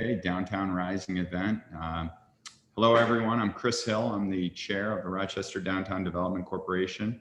Okay, Downtown Rising event. Hello, everyone. I'm Chris Hill. I'm the chair of the Rochester Downtown Development Corporation.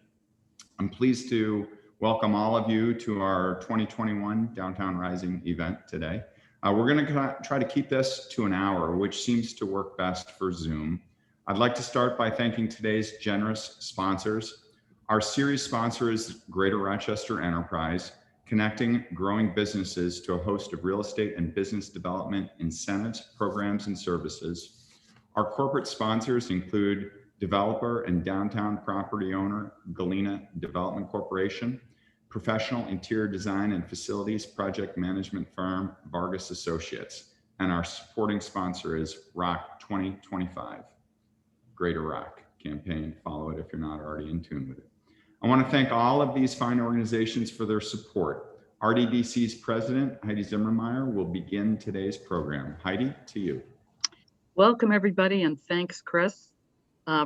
I'm pleased to welcome all of you to our 2021 Downtown Rising event today. We're going to try to keep this to an hour, which seems to work best for Zoom. I'd like to start by thanking today's generous sponsors. Our series sponsor is Greater Rochester Enterprise, connecting growing businesses to a host of real estate and business development incentives, programs, and services. Our corporate sponsors include developer and downtown property owner Galena Development Corporation, professional interior design and facilities project management firm Vargas Associates, and our supporting sponsor is Rock 2025, Greater Rock campaign. Follow it if you're not already in tune with it. I want to thank all of these fine organizations for their support. Rddc's president, Heidi Zimmermeyer, will begin today's program. Heidi, to you. Welcome, everybody, and thanks, Chris,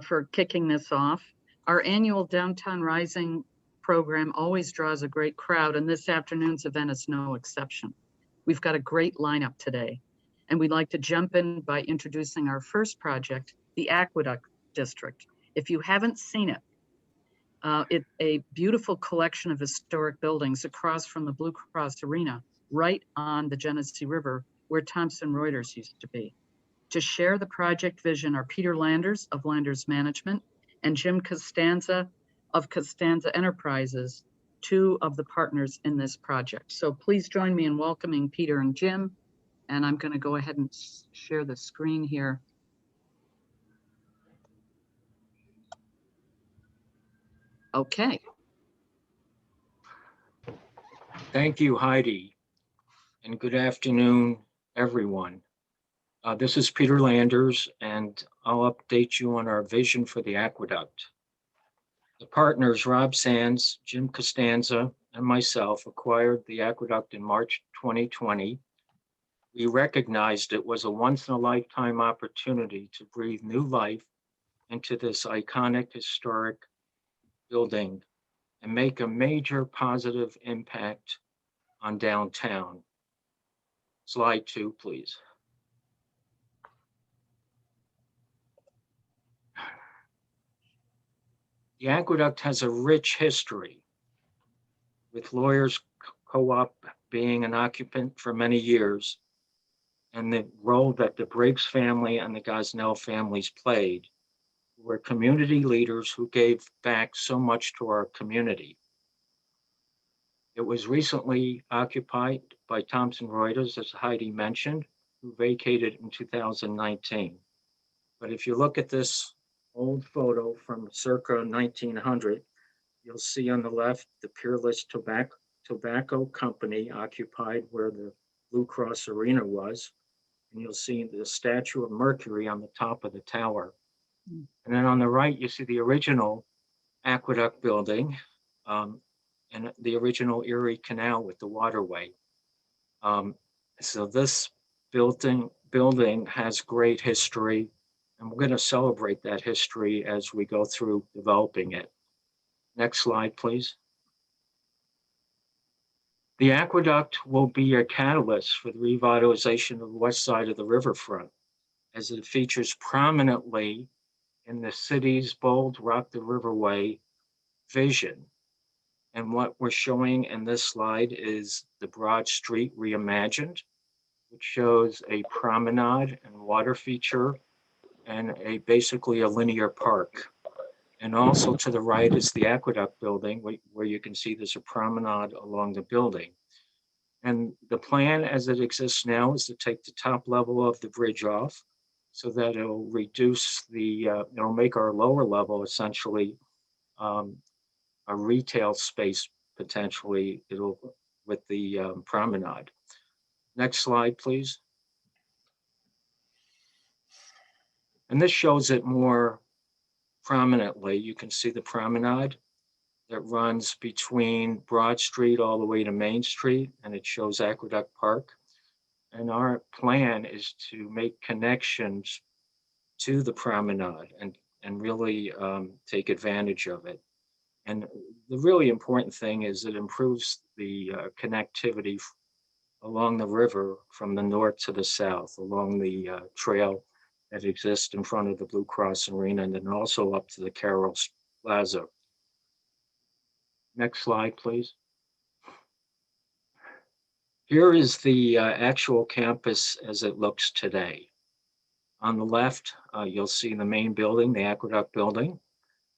for kicking this off. Our annual Downtown Rising program always draws a great crowd, and this afternoon's event is no exception. We've got a great lineup today, and we'd like to jump in by introducing our first project, the Aqueduct District. If you haven't seen it, it's a beautiful collection of historic buildings across from the Blue Cross Arena, right on the Genesee River, where Thomson Reuters used to be. To share the project vision are Peter Landers of Landers Management and Jim Costanza of Costanza Enterprises, two of the partners in this project. So please join me in welcoming Peter and Jim. And I'm going to go ahead and share the screen here. Okay. Thank you, Heidi, and good afternoon, everyone. This is Peter Landers, and I'll update you on our vision for the aqueduct. The partners, Rob Sands, Jim Costanza, and myself, acquired the aqueduct in March 2020. We recognized it was a once-in-a-lifetime opportunity to breathe new life into this iconic historic building and make a major positive impact on downtown. Slide 2, please. The aqueduct has a rich history, with Lawyers Co-op being an occupant for many years, and the role that the Briggs family and the Gosnell families played were community leaders who gave back so much to our community. It was recently occupied by Thomson Reuters, as Heidi mentioned, who vacated in 2019. But if you look at this old photo from circa 1900, you'll see on the left the Peerless Tobacco Company occupied where the Blue Cross Arena was. And you'll see the statue of Mercury on the top of the tower. And then on the right, you see the original aqueduct building and the original Erie Canal with the waterway. So this building has great history, and we're going to celebrate that history as we go through developing it. Next slide, please. The aqueduct will be a catalyst for the revitalization of the west side of the riverfront, as it features prominently in the city's bold Rock the Riverway vision. And what we're showing in this slide is the Broad Street Reimagined, which shows a promenade and water feature and basically a linear park. And also to the right is the Aqueduct building, where you can see there's a promenade along the building. And the plan as it exists now is to take the top level of the bridge off, so that it'll reduce it'll make our lower level essentially a retail space potentially with the promenade. Next slide, please. And this shows it more prominently. You can see the promenade that runs between Broad Street all the way to Main Street, and it shows Aqueduct Park. And our plan is to make connections to the promenade and really take advantage of it. And the really important thing is it improves the connectivity along the river from the north to the south, along the trail that exists in front of the Blue Cross Arena, and then also up to the Carroll's Plaza. Next slide, please. Here is the actual campus as it looks today. On the left, you'll see the main building, the Aqueduct building.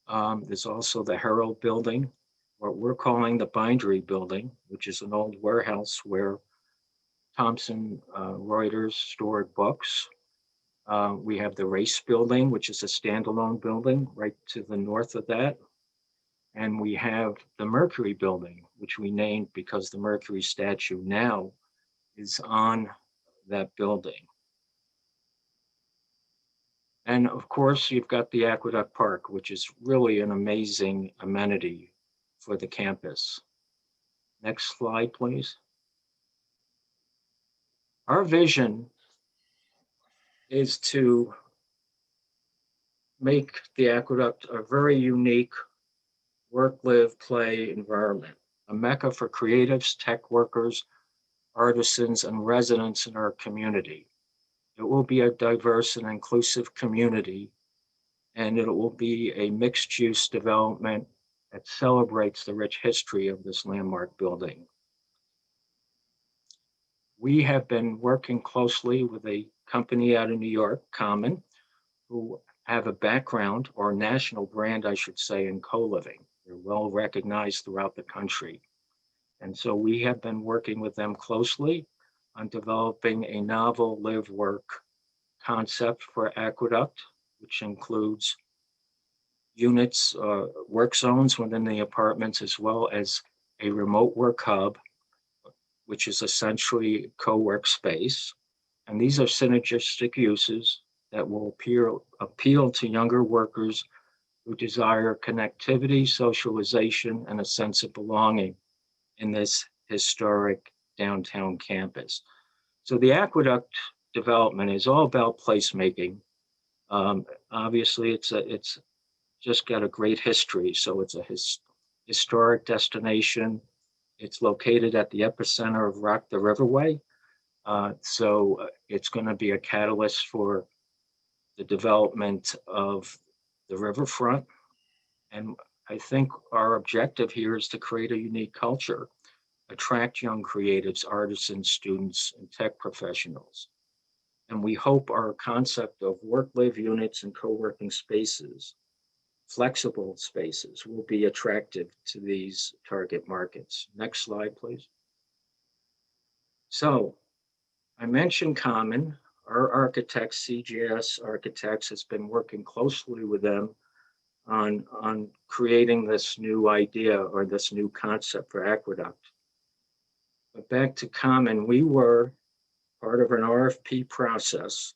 There's also the Herald building, what we're calling the Bindery building, which is an old warehouse where Thomson Reuters stored books. We have the Race building, which is a standalone building right to the north of that. And we have the Mercury building, which we named because the Mercury statue now is on that building. And of course, you've got the Aqueduct Park, which is really an amazing amenity for the campus. Next slide, please. Our vision is to make the Aqueduct a very unique work, live, play environment, a mecca for creatives, tech workers, artisans, and residents in our community. It will be a diverse and inclusive community, and it will be a mixed-use development that celebrates the rich history of this landmark building. We have been working closely with a company out of New York, Common, who have a background, or national brand, I should say, in co-living. They're well recognized throughout the country. And so we have been working with them closely on developing a novel live-work concept for Aqueduct, which includes units, work zones within the apartments, as well as a remote work hub, which is essentially co-work space. And these are synergistic uses that will appeal to younger workers who desire connectivity, socialization, and a sense of belonging in this historic downtown campus. So the Aqueduct development is all about placemaking. Obviously, it's just got a great history. So it's a historic destination. It's located at the epicenter of the Riverway. So it's going to be a catalyst for the development of the riverfront. And I think our objective here is to create a unique culture, attract young creatives, artisans, students, and tech professionals. And we hope our concept of work-live units and co-working spaces, flexible spaces, will be attractive to these target markets. Next slide, please. So I mentioned Common. Our architects, CGS Architects, has been working closely with them on creating this new idea or this new concept for Aqueduct. But back to Common, we were part of an RFP process,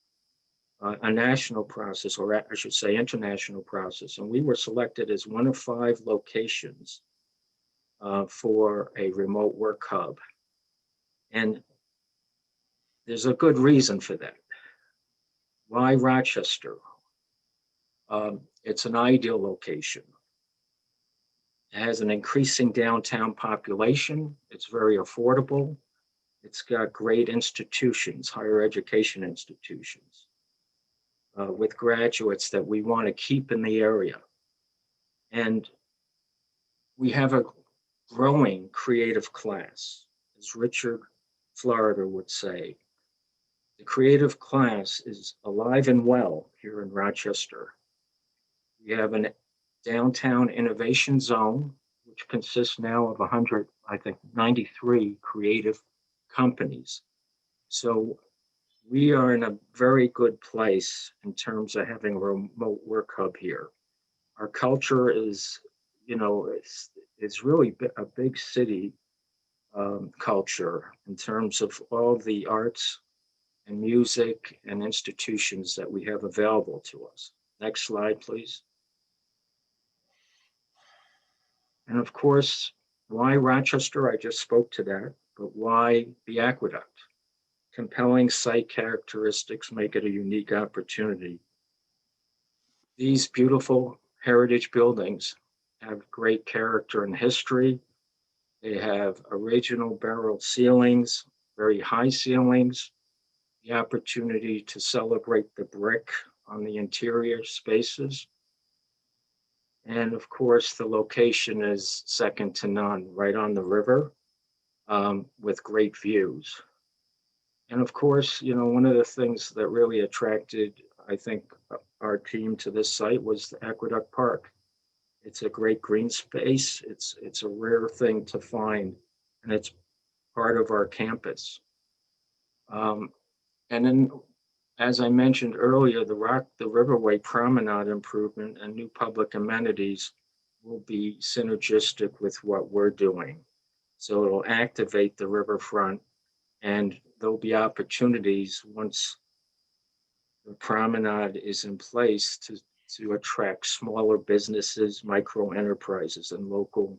a national process, or I should say international process, and we were selected as one of 5 locations for a remote work hub. And there's a good reason for that. Why Rochester? It's an ideal location. It has an increasing downtown population. It's very affordable. It's got great institutions, higher education institutions, with graduates that we want to keep in the area. And we have a growing creative class, as Richard Florida would say. The creative class is alive and well here in Rochester. We have a downtown innovation zone, which consists now of 93 creative companies. So we are in a very good place in terms of having a remote work hub here. Our culture is, it's really a big city culture in terms of all the arts and music and institutions that we have available to us. Next slide, please. And of course, why Rochester? I just spoke to that, but why the Aqueduct? Compelling site characteristics make it a unique opportunity. These beautiful heritage buildings have great character and history. They have original barrel ceilings, very high ceilings, the opportunity to celebrate the brick on the interior spaces. And of course, the location is second to none, right on the river, with great views. And of course, you know, one of the things that really attracted, I think, our team to this site was the Aqueduct Park. It's a great green space. It's a rare thing to find, and it's part of our campus. And then, as I mentioned earlier, the Riverway Promenade improvement and new public amenities will be synergistic with what we're doing. So it'll activate the riverfront, and there'll be opportunities once the promenade is in place to attract smaller businesses, micro enterprises, and local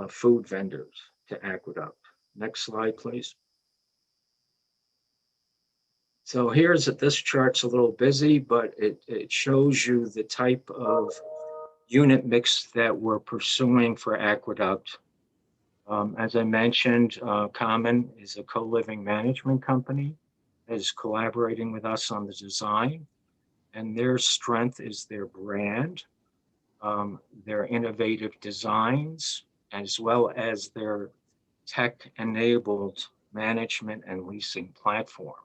food vendors to Aqueduct. Next slide, please. So this chart's a little busy, but it shows you the type of unit mix that we're pursuing for Aqueduct. As I mentioned, Common is a co-living management company that is collaborating with us on the design, and their strength is their brand, their innovative designs, as well as their tech-enabled management and leasing platform.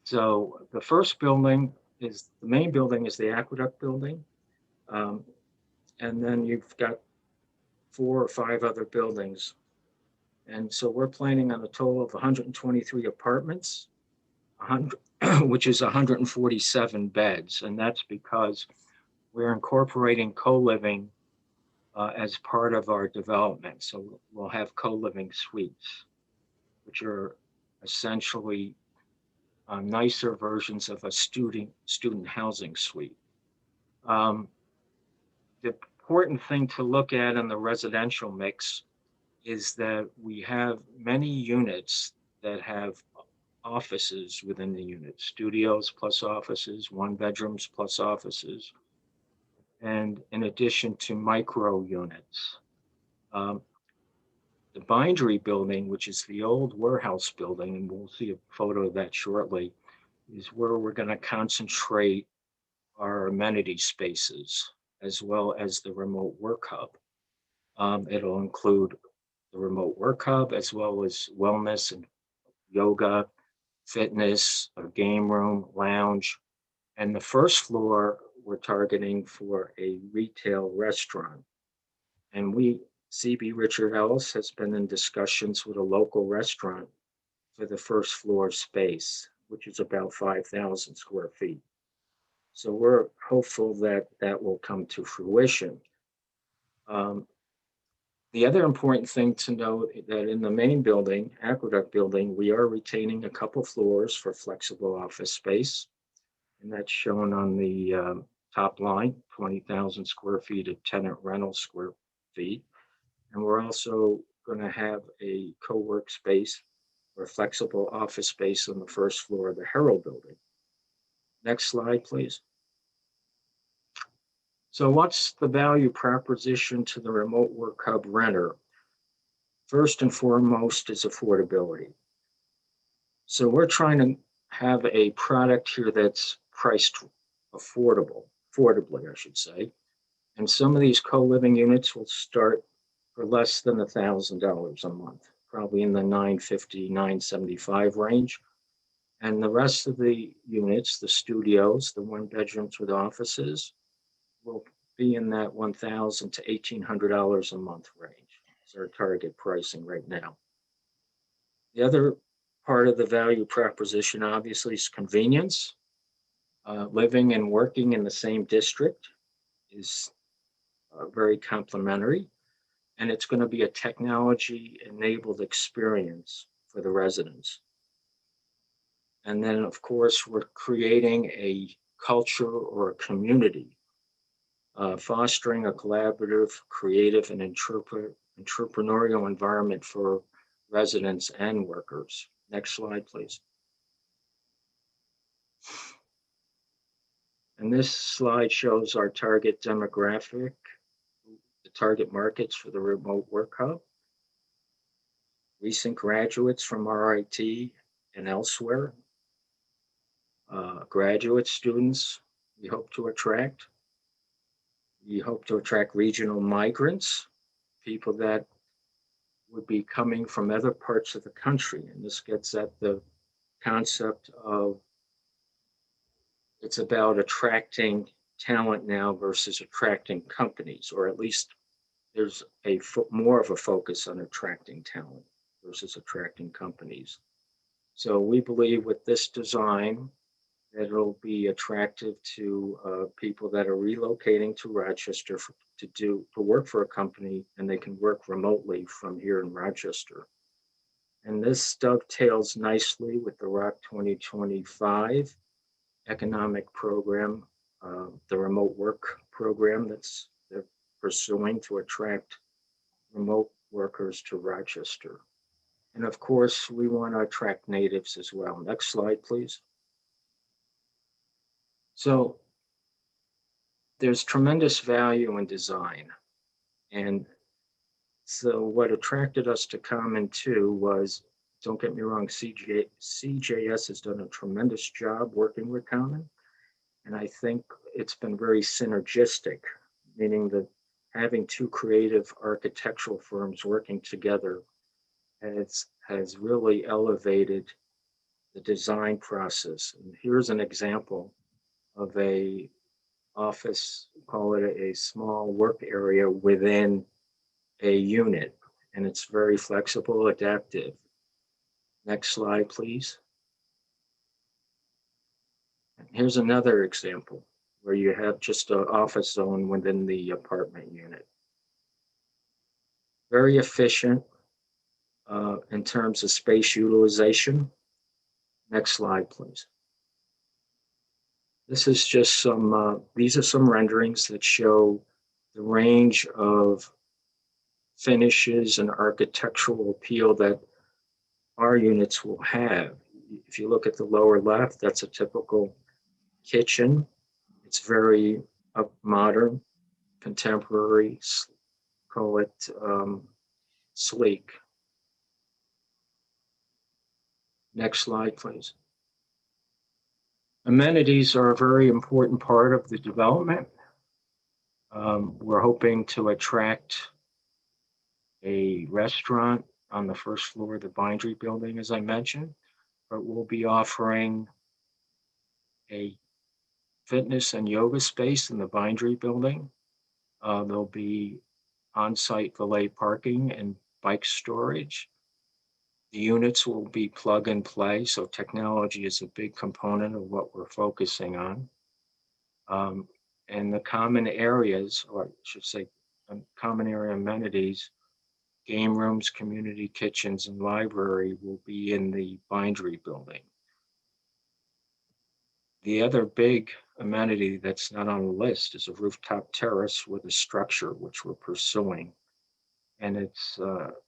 So the first building the main building is the Aqueduct building. And then you've got 4 or 5 other buildings. And so we're planning on a total of 123 apartments, which is 147 beds. And that's because we're incorporating co-living as part of our development. So we'll have co-living suites, which are essentially nicer versions of a student housing suite. The important thing to look at in the residential mix is that we have many units that have offices within the unit, studios plus offices, 1-bedrooms plus offices, and in addition to micro units. The Bindery building, which is the old warehouse building, and we'll see a photo of that shortly, is where we're going to concentrate our amenity spaces, as well as the remote work hub. It'll include the remote work hub, as well as wellness and yoga, fitness, a game room, lounge. And the first floor, we're targeting for a retail restaurant. And CB Richard Ellis has been in discussions with a local restaurant for the first floor space, which is about 5,000 square feet. So we're hopeful that that will come to fruition. The other important thing to note that in the main building, Aqueduct building, we are retaining a couple floors for flexible office space. And that's shown on the top line, 20,000 square feet of tenant rental square feet. And we're also going to have a co-work space or flexible office space on the first floor of the Herald building. Next slide, please. So what's the value proposition to the remote work hub renter? First and foremost is affordability. So we're trying to have a product here that's priced affordably, I should say. And some of these co-living units will start for less than $1,000 a month, probably in the $950, $975 range. And the rest of the units, the studios, the 1-bedrooms with offices, will be in that $1,000 to $1,800 a month range. It's our target pricing right now. The other part of the value proposition, obviously, is convenience. Living and working in the same district is very complementary, and it's going to be a technology-enabled experience for the residents. And then, of course, we're creating a culture or a community, fostering a collaborative, creative, and entrepreneurial environment for residents and workers. Next slide, please. And this slide shows our target demographic, the target markets for the remote work hub. recent graduates from RIT and elsewhere, graduate students we hope to attract. We hope to attract regional migrants, people that would be coming from other parts of the country. And this gets at the concept of it's about attracting talent now versus attracting companies, or at least there's more of a focus on attracting talent versus attracting companies. So we believe with this design that it'll be attractive to people that are relocating to Rochester to work for a company, and they can work remotely from here in Rochester. And this dovetails nicely with the ROC 2025 economic program, the remote work program they're pursuing to attract remote workers to Rochester. And of course, we want to attract natives as well. Next slide, please. So there's tremendous value in design. And so what attracted us to Common 2 was, don't get me wrong, CJS has done a tremendous job working with Common. And I think it's been very synergistic, meaning that having two creative architectural firms working together has really elevated the design process. And here's an example of a office, call it a small work area within a unit, and it's very flexible, adaptive. Next slide, please. Here's another example where you have just an office zone within the apartment unit. Very efficient in terms of space utilization. Next slide, please. This is just these are some renderings that show the range of finishes and architectural appeal that our units will have. If you look at the lower left, that's a typical kitchen. It's very modern, contemporary, call it sleek. Next slide, please. Amenities are a very important part of the development. We're hoping to attract a restaurant on the first floor of the bindery building, as I mentioned, but we'll be offering a fitness and yoga space in the bindery building. There'll be on-site valet parking and bike storage. The units will be plug and play, so technology is a big component of what we're focusing on. And the common areas, or I should say common area amenities, game rooms, community kitchens, and library will be in the bindery building. The other big amenity that's not on the list is a rooftop terrace with a structure which we're pursuing. And it's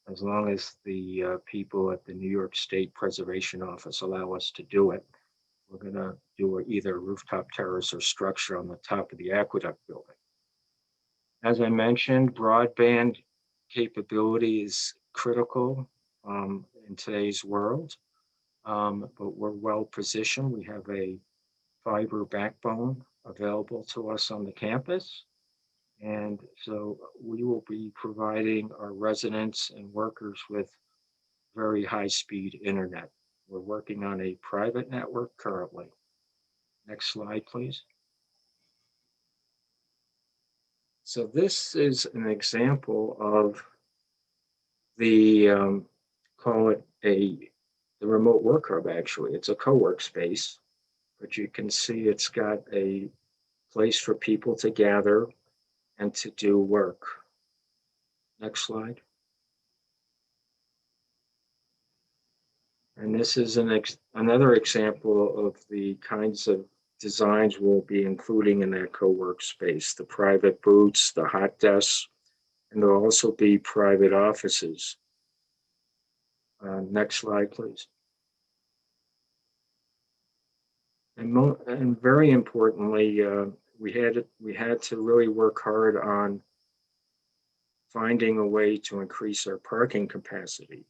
as long as the people at the New York State Preservation Office allow us to do it, we're gonna do either a rooftop terrace or structure on the top of the Aqueduct building. As I mentioned, broadband capability is critical in today's world, but we're well positioned. We have a fiber backbone available to us on the campus. And so we will be providing our residents and workers with very high-speed internet. We're working on a private network currently. Next slide, please. So this is an example of the, call it the remote work hub, actually. It's a co-work space, but you can see it's got a place for people to gather and to do work. Next slide. And this is another example of the kinds of designs we'll be including in that co-work space, the private booths, the hot desks, and there'll also be private offices. Next slide, please. And very importantly, we had to really work hard on finding a way to increase our parking capacity.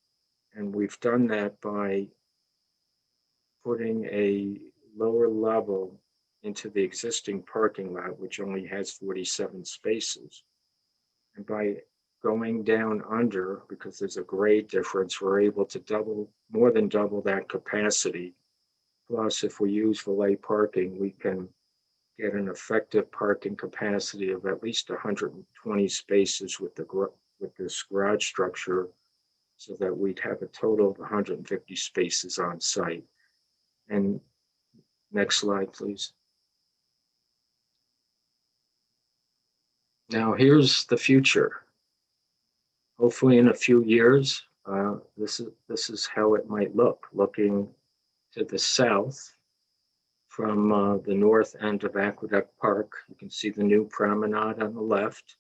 And we've done that by putting a lower level into the existing parking lot, which only has 47 spaces. And by going down under, because there's a grade difference, we're able to more than double that capacity. Plus, if we use valet parking, we can get an effective parking capacity of at least 120 spaces with this garage structure, so that we'd have a total of 150 spaces on site. And next slide, please. Now here's the future. Hopefully in a few years, this is how it might look. Looking to the south from the north end of Aqueduct Park, you can see the new promenade on the left,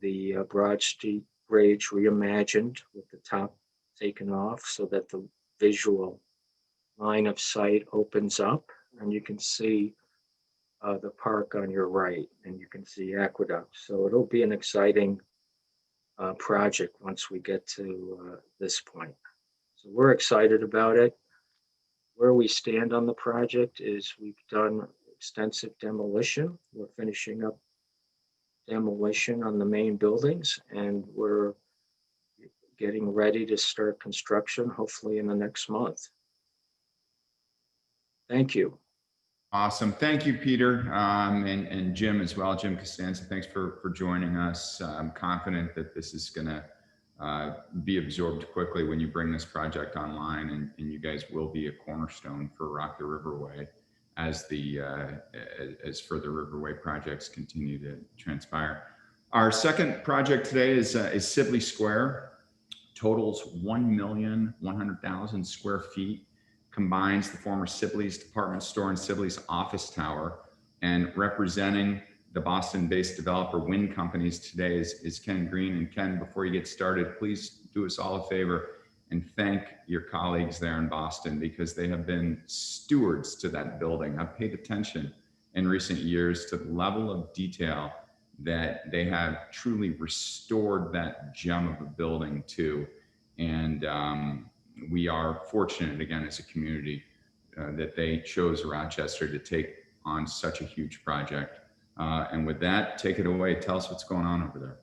the Broad Street Bridge reimagined with the top taken off so that the visual line of sight opens up, and you can see the park on your right, and you can see Aqueduct. So it'll be an exciting project once we get to this point. So we're excited about it. Where we stand on the project is we've done extensive demolition. We're finishing up demolition on the main buildings, and we're getting ready to start construction, hopefully in the next month. Thank you. Awesome. Thank you, Peter, and Jim as well. Jim Costanza, thanks for joining us. I'm confident that this is going to be absorbed quickly when you bring this project online, and you guys will be a cornerstone for Rock the Riverway as further Riverway projects continue to transpire. Our second project today is Sibley Square. Totals 1,100,000 square feet. Combines the former Sibley's department store and Sibley's office tower, and representing the Boston-based developer Wind Companies today is Ken Green. And Ken, before you get started, please do us all a favor and thank your colleagues there in Boston, because they have been stewards to that building. I've paid attention in recent years to the level of detail that they have truly restored that gem of a building to. And we are fortunate, again, as a community, that they chose Rochester to take on such a huge project. And with that, take it away. Tell us what's going on over there.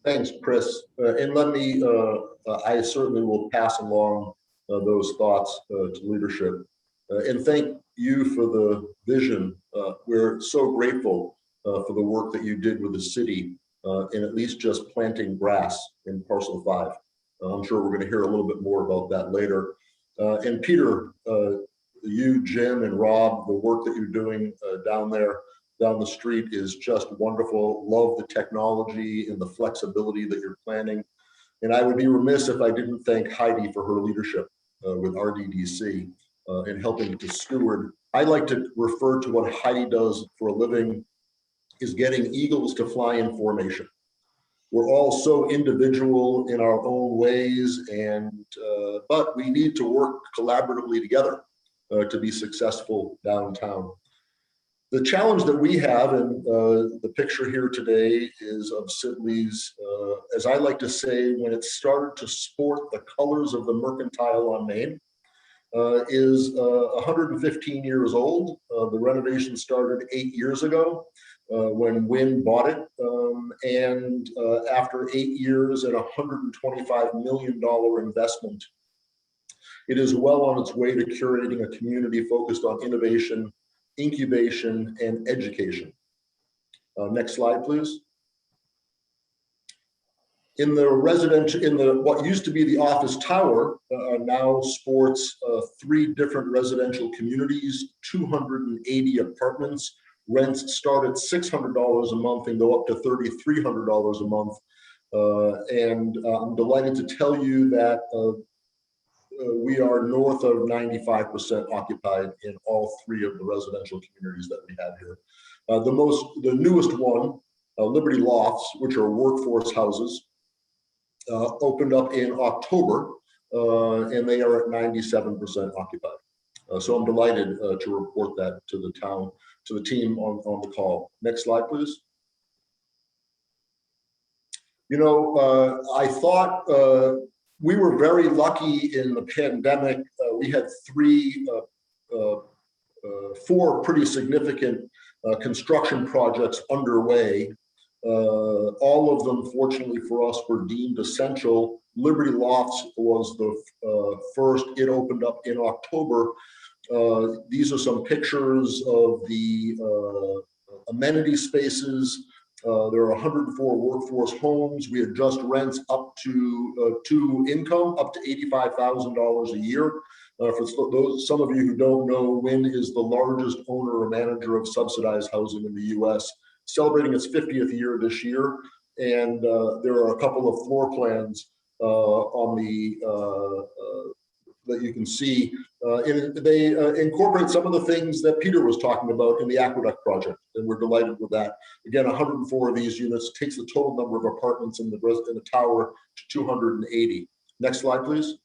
Thanks, Chris. And let me, I certainly will pass along those thoughts to leadership. And thank you for the vision. We're so grateful for the work that you did with the city in at least just planting grass in Parcel 5. I'm sure we're going to hear a little bit more about that later. And Peter, you, Jim, and Rob, the work that you're doing down the street is just wonderful. Love the technology and the flexibility that you're planning. And I would be remiss if I didn't thank Heidi for her leadership with Rddc in helping to steward. I like to refer to what Heidi does for a living is getting eagles to fly in formation. We're all so individual in our own ways, but we need to work collaboratively together to be successful downtown. The challenge that we have, and the picture here today is of Sibley's, as I like to say, when it started to sport the colors of the Mercantile on Main, is 115 years old. The renovation started 8 years ago when Wynn bought it. And after 8 years and $125 million investment, it is well on its way to curating a community focused on innovation, incubation, and education. Next slide, please. In the what used to be the office tower, now sports 3 different residential communities, 280 apartments. Rents start at $600 a month and go up to $3,300 a month. And I'm delighted to tell you that we are north of 95% occupied in all 3 of the residential communities that we have here. The newest one, Liberty Lofts, which are workforce houses, opened up in October, and they are at 97% occupied. So I'm delighted to report that to the town, to the team on the call. Next slide, please. You know, I thought We were very lucky in the pandemic. We had four pretty significant construction projects underway. All of them, fortunately for us, were deemed essential. Liberty Lofts was the first. It opened up in October. These are some pictures of the amenity spaces. There are 104 workforce homes. We adjust rents up to income, up to $85,000 a year. For those, some of you who don't know, Wynn is the largest owner or manager of subsidized housing in the U.S., celebrating its 50th year this year. And there are a couple of floor plans on the that you can see. They incorporate some of the things that Peter was talking about in the Aqueduct project, and we're delighted with that. Again, 104 of these units takes the total number of apartments in the tower to 280. Next slide, please.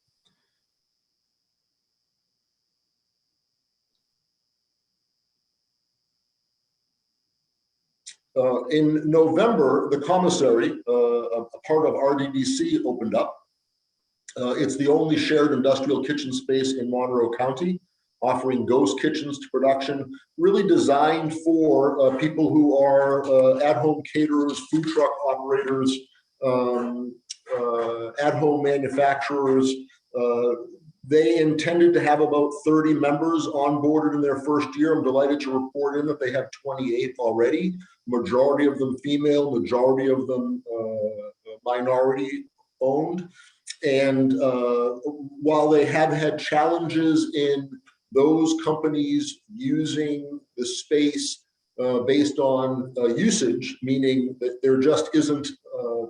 In November, the commissary, a part of Rddc, opened up. It's the only shared industrial kitchen space in Monroe County, offering ghost kitchens to production, really designed for people who are at-home caterers, food truck operators, at-home manufacturers. They intended to have about 30 members onboarded in their first year. I'm delighted to report in that they have 28 already, majority of them female, majority of them minority owned. And while they have had challenges in those companies using the space based on usage, meaning that there just isn't,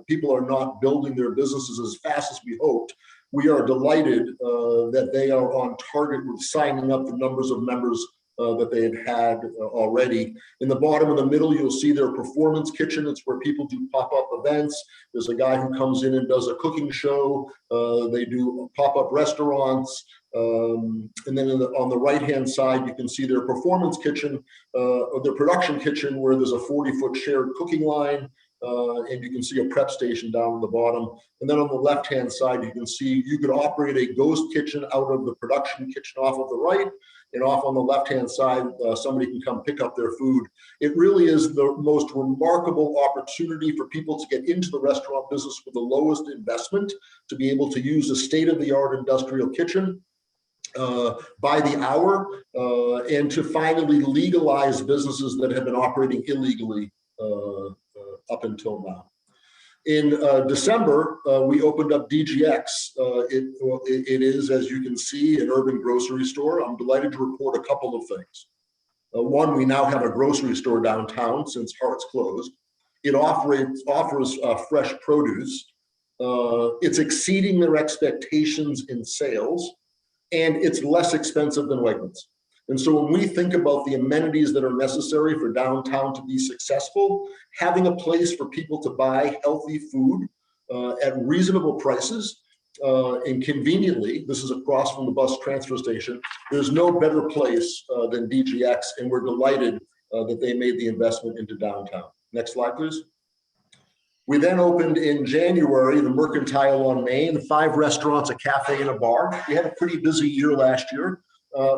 people are not building their businesses as fast as we hoped, we are delighted that they are on target with signing up the numbers of members that they had already. In the bottom of the middle, you'll see their performance kitchen. It's where people do pop-up events. There's a guy who comes in and does a cooking show. They do pop-up restaurants. And then on the right-hand side, you can see their performance kitchen, or their production kitchen, where there's a 40-foot shared cooking line. And you can see a prep station down at the bottom. And then on the left-hand side, you can see you could operate a ghost kitchen out of the production kitchen off of the right, and off on the left-hand side, somebody can come pick up their food. It really is the most remarkable opportunity for people to get into the restaurant business with the lowest investment, to be able to use a state-of-the-art industrial kitchen by the hour, and to finally legalize businesses that have been operating illegally up until now. In December, we opened up DGX. It is, as you can see, an urban grocery store. I'm delighted to report a couple of things. One, we now have a grocery store downtown since Hart's closed. It offers fresh produce. It's exceeding their expectations in sales, and it's less expensive than Wegmans. And so when we think about the amenities that are necessary for downtown to be successful, having a place for people to buy healthy food at reasonable prices and conveniently, this is across from the bus transfer station, there's no better place than DGX, and we're delighted that they made the investment into downtown. Next slide, please. We then opened in January the Mercantile on Main, 5 restaurants, a cafe, and a bar. We had a pretty busy year last year.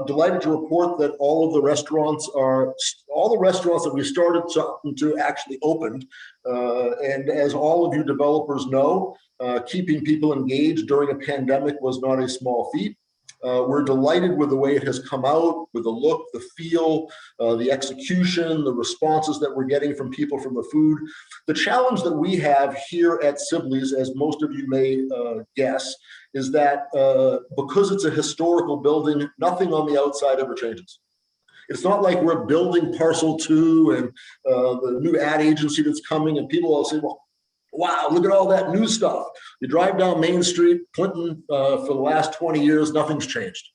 Delighted to report that all the restaurants that we started to actually opened. And as all of you developers know, keeping people engaged during a pandemic was not a small feat. We're delighted with the way it has come out, with the look, the feel, the execution, the responses that we're getting from people from the food. The challenge that we have here at Sibley's, as most of you may guess, is that because it's a historical building, nothing on the outside ever changes. It's not like we're building parcel 2 and the new ad agency that's coming, and people all say, well, wow, look at all that new stuff. You drive down Main Street, Clinton, for the last 20 years, nothing's changed.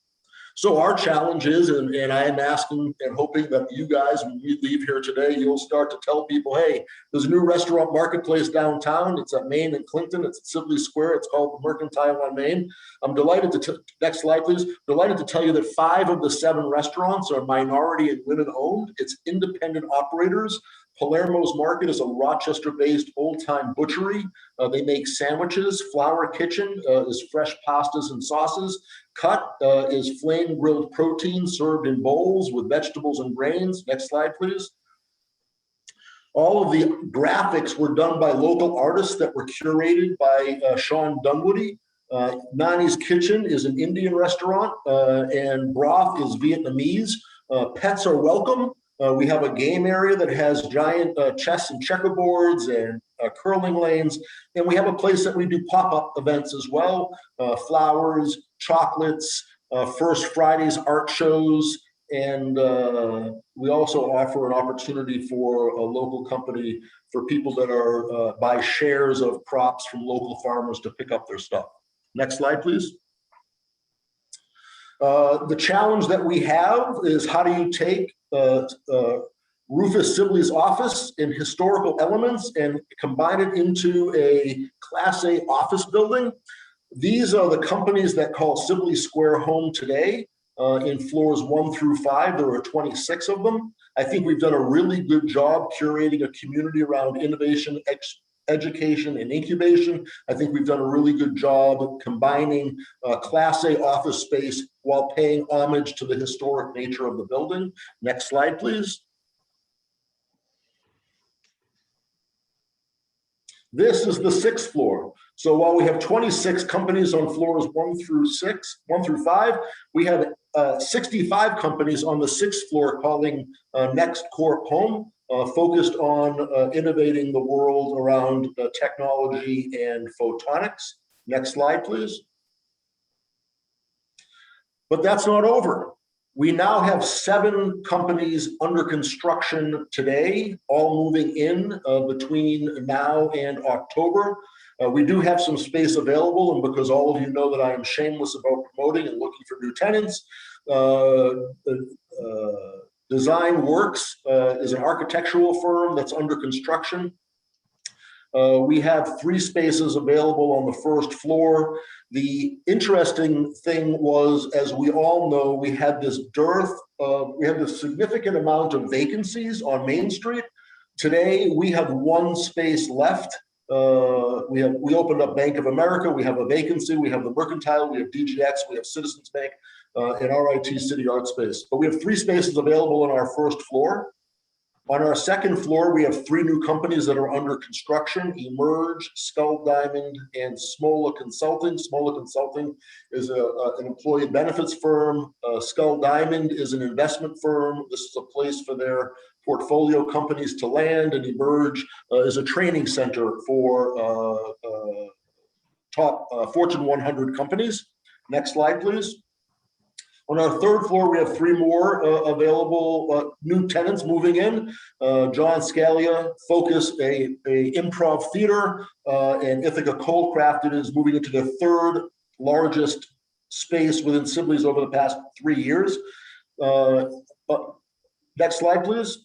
So our challenge is, and I am asking and hoping that you guys, when you leave here today, you'll start to tell people, hey, there's a new restaurant marketplace downtown. It's at Main and Clinton. It's at Sibley Square. It's called the Mercantile on Main. I'm delighted to, next slide, please. Delighted to tell you that 5 of the 7 restaurants are minority and women owned. It's independent operators. Palermo's Market is a Rochester-based old-time butchery. They make sandwiches. Flower Kitchen is fresh pastas and sauces. Cut is flame-grilled protein served in bowls with vegetables and grains. Next slide, please. All of the graphics were done by local artists that were curated by Sean Dunwoody. Nani's Kitchen is an Indian restaurant, and Broth is Vietnamese. Pets are welcome. We have a game area that has giant chess and checkerboards and curling lanes. And we have a place that we do pop-up events as well. Flowers, chocolates, First Fridays art shows. And we also offer an opportunity for a local company for people that are buy shares of crops from local farmers to pick up their stuff. Next slide, please. The challenge that we have is how do you take Rufus Sibley's office and historical elements and combine it into a Class A office building. These are the companies that call Sibley Square home today. In floors 1 through 5, there are 26 of them. I think we've done a really good job curating a community around innovation, education, and incubation. I think we've done a really good job combining Class A office space while paying homage to the historic nature of the building. Next slide, please. This is the 6th floor. So while we have 26 companies on floors 1 through 5, we have 65 companies on the 6th floor calling Next Corp home, focused on innovating the world around technology and photonics. Next slide, please. But that's not over. We now have 7 companies under construction today, all moving in between now and October. We do have some space available, and because all of you know that I am shameless about promoting and looking for new tenants, Design Works is an architectural firm that's under construction. We have 3 spaces available on the 1st floor. The interesting thing was, as we all know, we had this significant amount of vacancies on Main Street. Today, we have 1 space left. We opened up Bank of America. We have a vacancy. We have the Mercantile. We have DGX. We have Citizens Bank and RIT City Art Space. But we have 3 spaces available on our 1st floor. On our 2nd floor, we have 3 new companies that are under construction: Emerge, Skull Diamond, and Smola Consulting. Smola Consulting is an employee benefits firm. Skull Diamond is an investment firm. This is a place for their portfolio companies to land, and Emerge is a training center for top Fortune 100 companies. Next slide, please. On our 3rd floor, we have 3 more available new tenants moving in. John Scalia, Focus, a improv theater, and Ithaca Coldcrafted is moving into the 3rd largest space within Sibley's over the past 3 years. Next slide, please.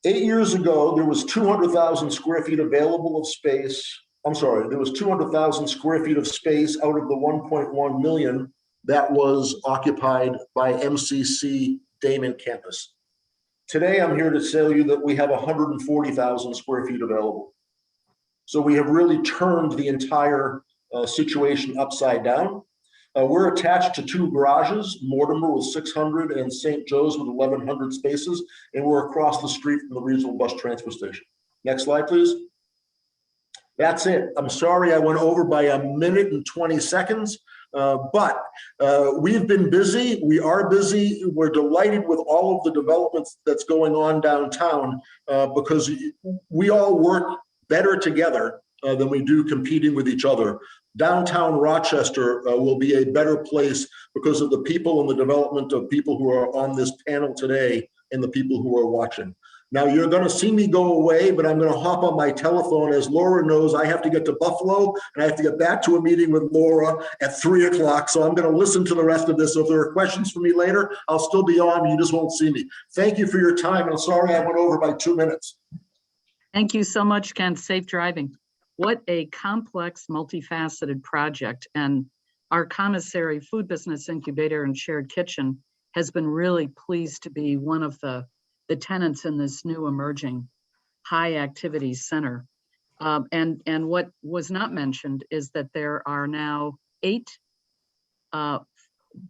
8 years ago, there was 200,000 square feet available of space. I'm sorry, there was 200,000 square feet of space out of the 1.1 million that was occupied by MCC Damon campus. Today, I'm here to tell you that we have 140,000 square feet available. So we have really turned the entire situation upside down. We're attached to 2 garages, Mortimer with 600 and St. Joe's with 1,100 spaces, and we're across the street from the regional bus transfer station. Next slide, please. That's it. I'm sorry I went over by 1 minute and 20 seconds, but we've been busy. We are busy. We're delighted with all of the developments that's going on downtown because we all work better together than we do competing with each other. Downtown Rochester will be a better place because of the people and the development of people who are on this panel today and the people who are watching. Now, you're going to see me go away, but I'm going to hop on my telephone. As Laura knows, I have to get to Buffalo, and I have to get back to a meeting with Laura at 3 o'clock. So I'm going to listen to the rest of this. So if there are questions for me later, I'll still be on. You just won't see me. Thank you for your time. I'm sorry I went over by 2 minutes. Thank you so much, Ken. Safe driving. What a complex, multifaceted project. And our commissary, food business incubator and shared kitchen has been really pleased to be one of the tenants in this new emerging high activity center. And what was not mentioned is that there are now 8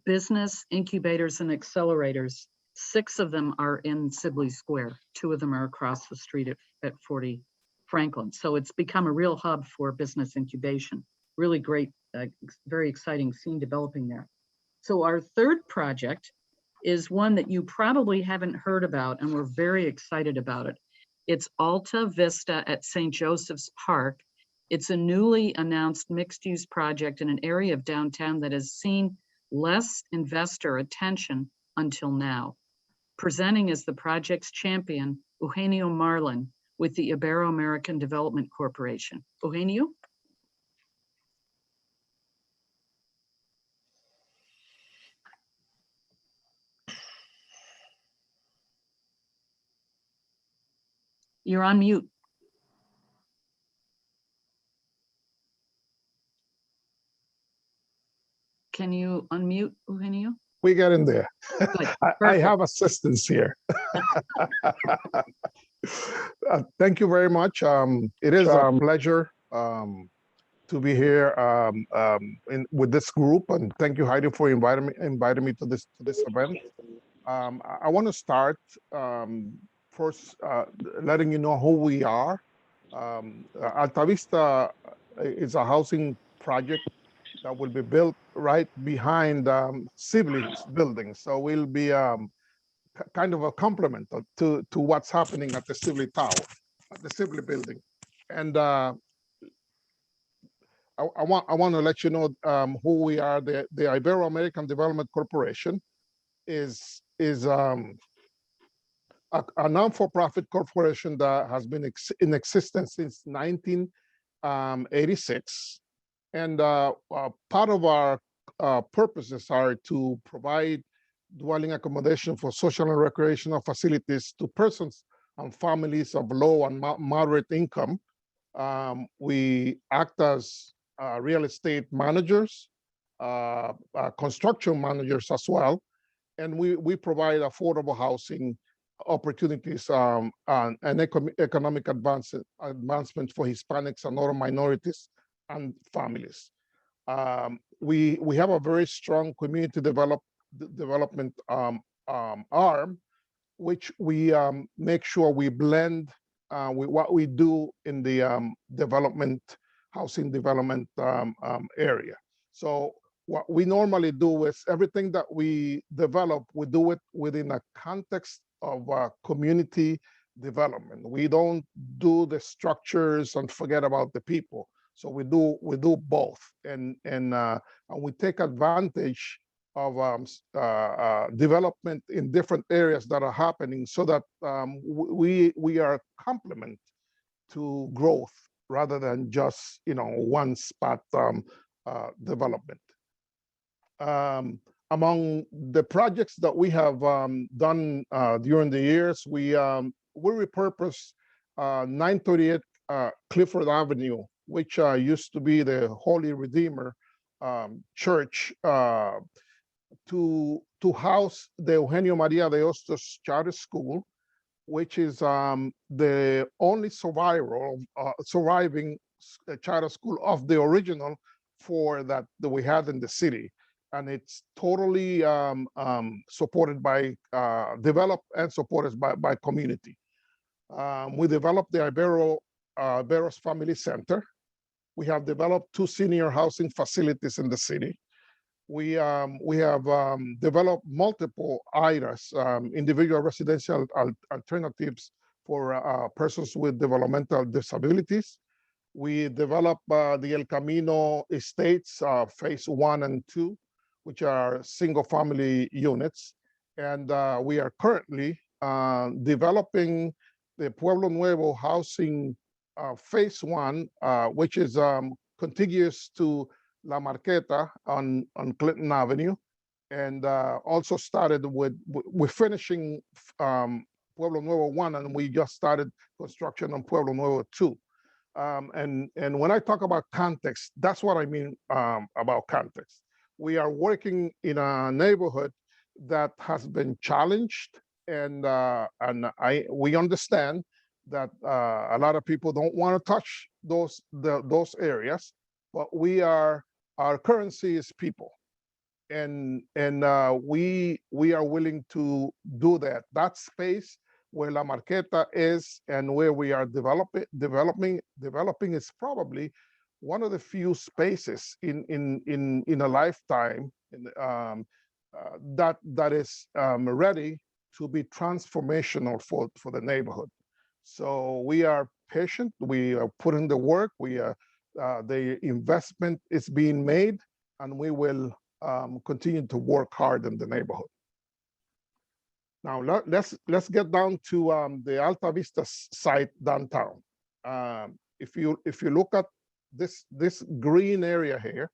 business incubators and accelerators. 6 of them are in Sibley Square. 2 of them are across the street at 40 Franklin. So it's become a real hub for business incubation. Really great, very exciting scene developing there. So our third project is one that you probably haven't heard about, and we're very excited about it. It's Alta Vista at St. Joseph's Park. It's a newly announced mixed-use project in an area of downtown that has seen less investor attention until now. Presenting as the project's champion, Eugenio Marlin with the Ibero-American Development Corporation. Eugenio? You're on mute. Can you unmute, Eugenio? We get in there. Good. I have assistance here. Thank you very much. It is a pleasure to be here with this group, and thank you, Heidi, for inviting me to this event. I want to start first letting you know who we are. Alta Vista is a housing project that will be built right behind Sibley's building. So we'll be kind of a complement to what's happening at the Sibley Tower, at the Sibley building. And I want to let you know who we are. The Ibero-American Development Corporation is a non-for-profit corporation that has been in existence since 1986. And part of our purposes are to provide dwelling accommodation for social and recreational facilities to persons and families of low and moderate income. We act as real estate managers, construction managers as well, and we provide affordable housing opportunities and economic advancement for Hispanics and other minorities and families. We have a very strong community development arm, which we make sure we blend with what we do in the housing development area. So what we normally do is everything that we develop, we do it within a context of community development. We don't do the structures and forget about the people. So we do both, and we take advantage of development in different areas that are happening, so that we are a complement to growth rather than just one spot development. Among the projects that we have done during the years, we repurposed 938 Clifford Avenue, which used to be the Holy Redeemer Church, to house the Eugenio Maria de Hostos Charter School, which is the only surviving charter school of the original 4 that we had in the city. And it's totally supported by, developed and supported by community. We developed the Ibero's Family Center. We have developed 2 senior housing facilities in the city. We have developed multiple IRAs, individual residential alternatives for persons with developmental disabilities. We developed the El Camino Estates, phase 1 and 2, which are single family units. And we are currently developing the Pueblo Nuevo housing phase 1, which is contiguous to La Marqueta on Clinton Avenue, and also started with finishing Pueblo Nuevo 1, and we just started construction on Pueblo Nuevo 2. And when I talk about context, that's what I mean about context. We are working in a neighborhood that has been challenged, and we understand that a lot of people don't want to touch those areas, but our currency is people, and we are willing to do that. That space where La Marqueta is and where we are developing is probably one of the few spaces in a lifetime that is ready to be transformational for the neighborhood. So we are patient. We are putting the work. The investment is being made, and we will continue to work hard in the neighborhood. Now let's get down to the Alta Vista site downtown. If you look at this green area here,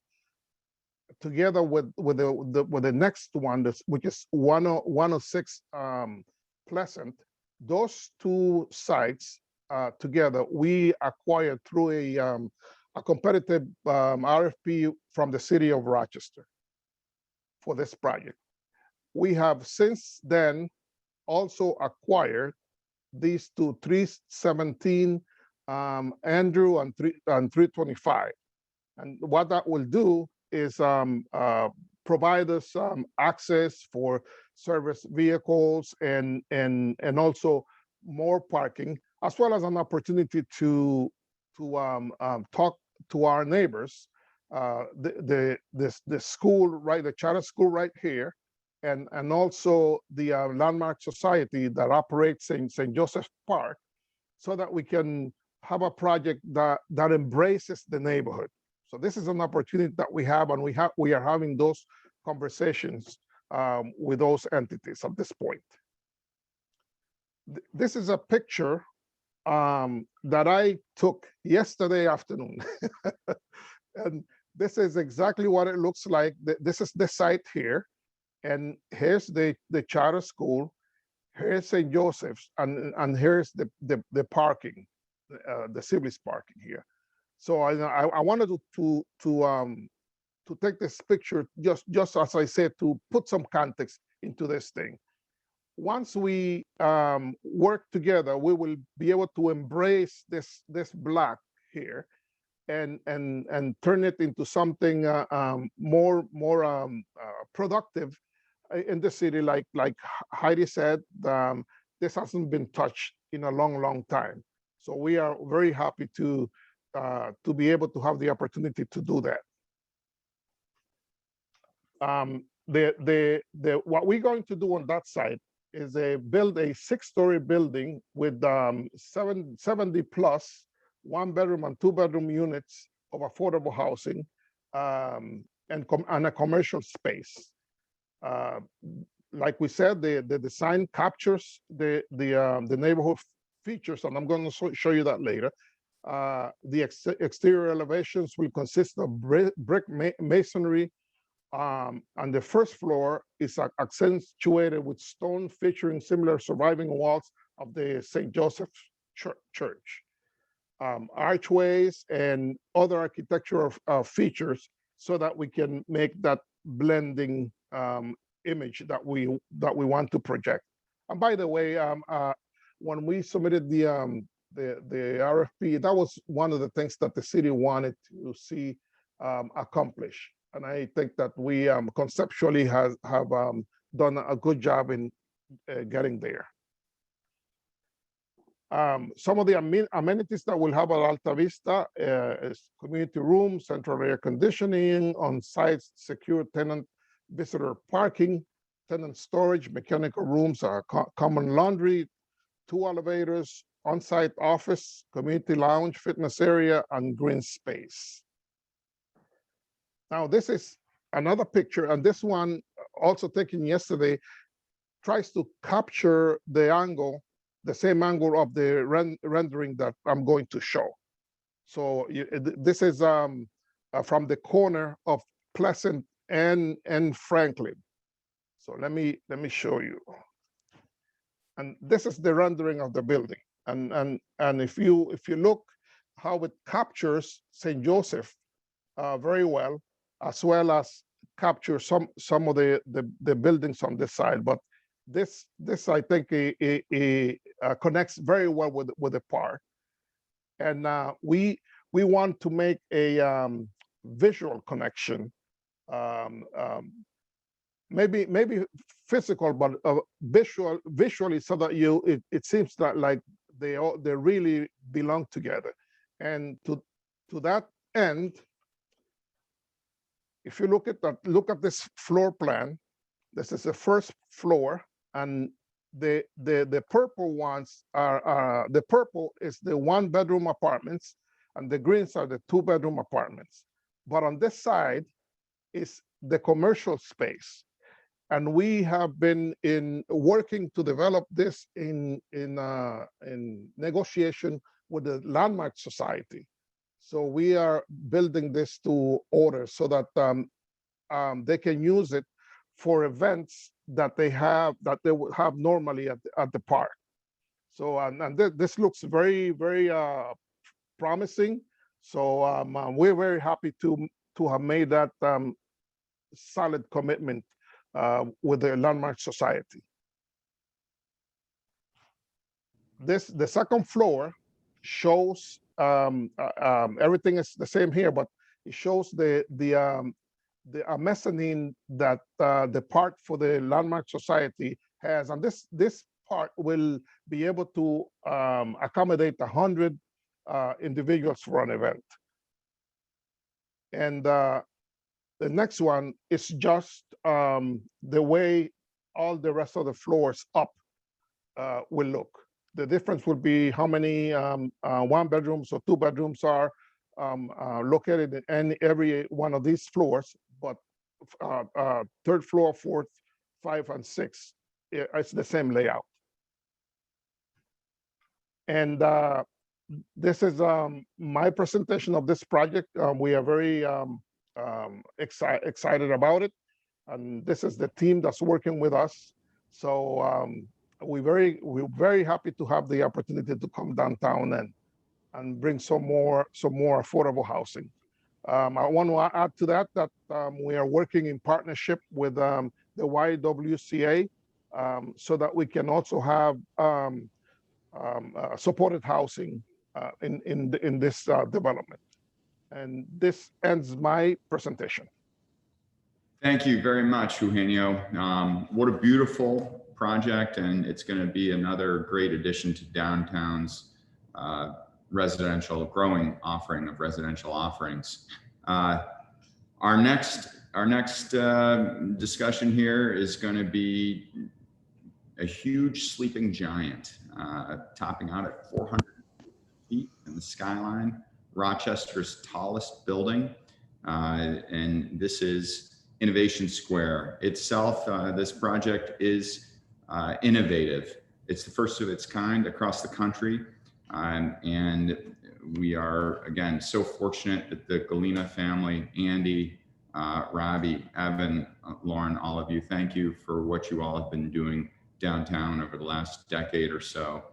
together with the next one, which is 106 Pleasant, those two sites together we acquired through a competitive RFP from the city of Rochester for this project. We have since then also acquired these two, 317 Andrew and 325. And what that will do is provide us access for service vehicles and also more parking, as well as an opportunity to talk to our neighbors. The school, right, the charter school right here, and also the Landmark Society that operates in St. Joseph Park, so that we can have a project that embraces the neighborhood. So this is an opportunity that we have, and we are having those conversations with those entities at this point. This is a picture that I took yesterday afternoon. And this is exactly what it looks like. This is the site here. And here's the charter school. Here's St. Joseph's, and here's the parking, the Sibley's parking here. So I wanted to take this picture just as I said, to put some context into this thing. Once we work together, we will be able to embrace this block here and turn it into something more productive in the city. Like Heidi said, this hasn't been touched in a long time. So we are very happy to be able to have the opportunity to do that. What we're going to do on that site is build a 6-story building with 70 plus 1-bedroom and 2-bedroom units of affordable housing and a commercial space. Like we said, the design captures the neighborhood features, and I'm going to show you that later. The exterior elevations will consist of brick masonry, and the first floor is accentuated with stone featuring similar surviving walls of the St. Joseph Church. Archways and other architectural features, so that we can make that blending image that we want to project. And by the way, when we submitted the RFP, that was one of the things that the city wanted to see accomplished. And I think that we conceptually have done a good job in getting there. Some of the amenities that we'll have at Alta Vista is community room, central air conditioning, on-site secure tenant visitor parking, tenant storage, mechanical rooms, common laundry, 2 elevators, on-site office, community lounge, fitness area, and green space. Now, this is another picture, and this one, also taken yesterday, tries to capture the angle, the same angle of the rendering that I'm going to show. So this is from the corner of Pleasant and Franklin. So let me show you. And this is the rendering of the building. And if you look how it captures St. Joseph very well, as well as capture some of the buildings on this side, but this I think connects very well with the park, and we want to make a visual connection, maybe physical, but visually, so that it seems that like they really belong together. And to that end, if you look at this floor plan, this is the first floor, and the purple ones are the purple is the 1-bedroom apartments, and the greens are the 2-bedroom apartments. But on this side is the commercial space, and we have been working to develop this in negotiation with the Landmark Society. So we are building this to order so that they can use it for events that they would have normally at the park. So this looks very, very promising. So we're very happy to have made that solid commitment with the Landmark Society. The second floor shows everything is the same here, but it shows the mezzanine that the park for the Landmark Society has, and this part will be able to accommodate 100 individuals for an event. And the next one is just the way all the rest of the floors up will look. The difference will be how many 1-bedrooms or 2-bedrooms are located in every one of these floors, but 3rd floor, 4th, 5, and 6, it's the same layout. And this is my presentation of this project. We are very excited about it, and this is the team that's working with us. So we're very happy to have the opportunity to come downtown and bring some more affordable housing. I want to add to that we are working in partnership with the YWCA so that we can also have supported housing in this development. And this ends my presentation. Thank you very much, Eugenio. What a beautiful project, and it's going to be another great addition to downtown's growing offering of residential offerings. Our next discussion here is going to be a huge sleeping giant, topping out at 400 feet in the skyline, Rochester's tallest building, and this is Innovation Square itself. This project is innovative. It's the first of its kind across the country, and we are, again, so fortunate that the Galena family, Andy, Robbie, Evan, Lauren, all of you, thank you for what you all have been doing downtown over the last decade or so.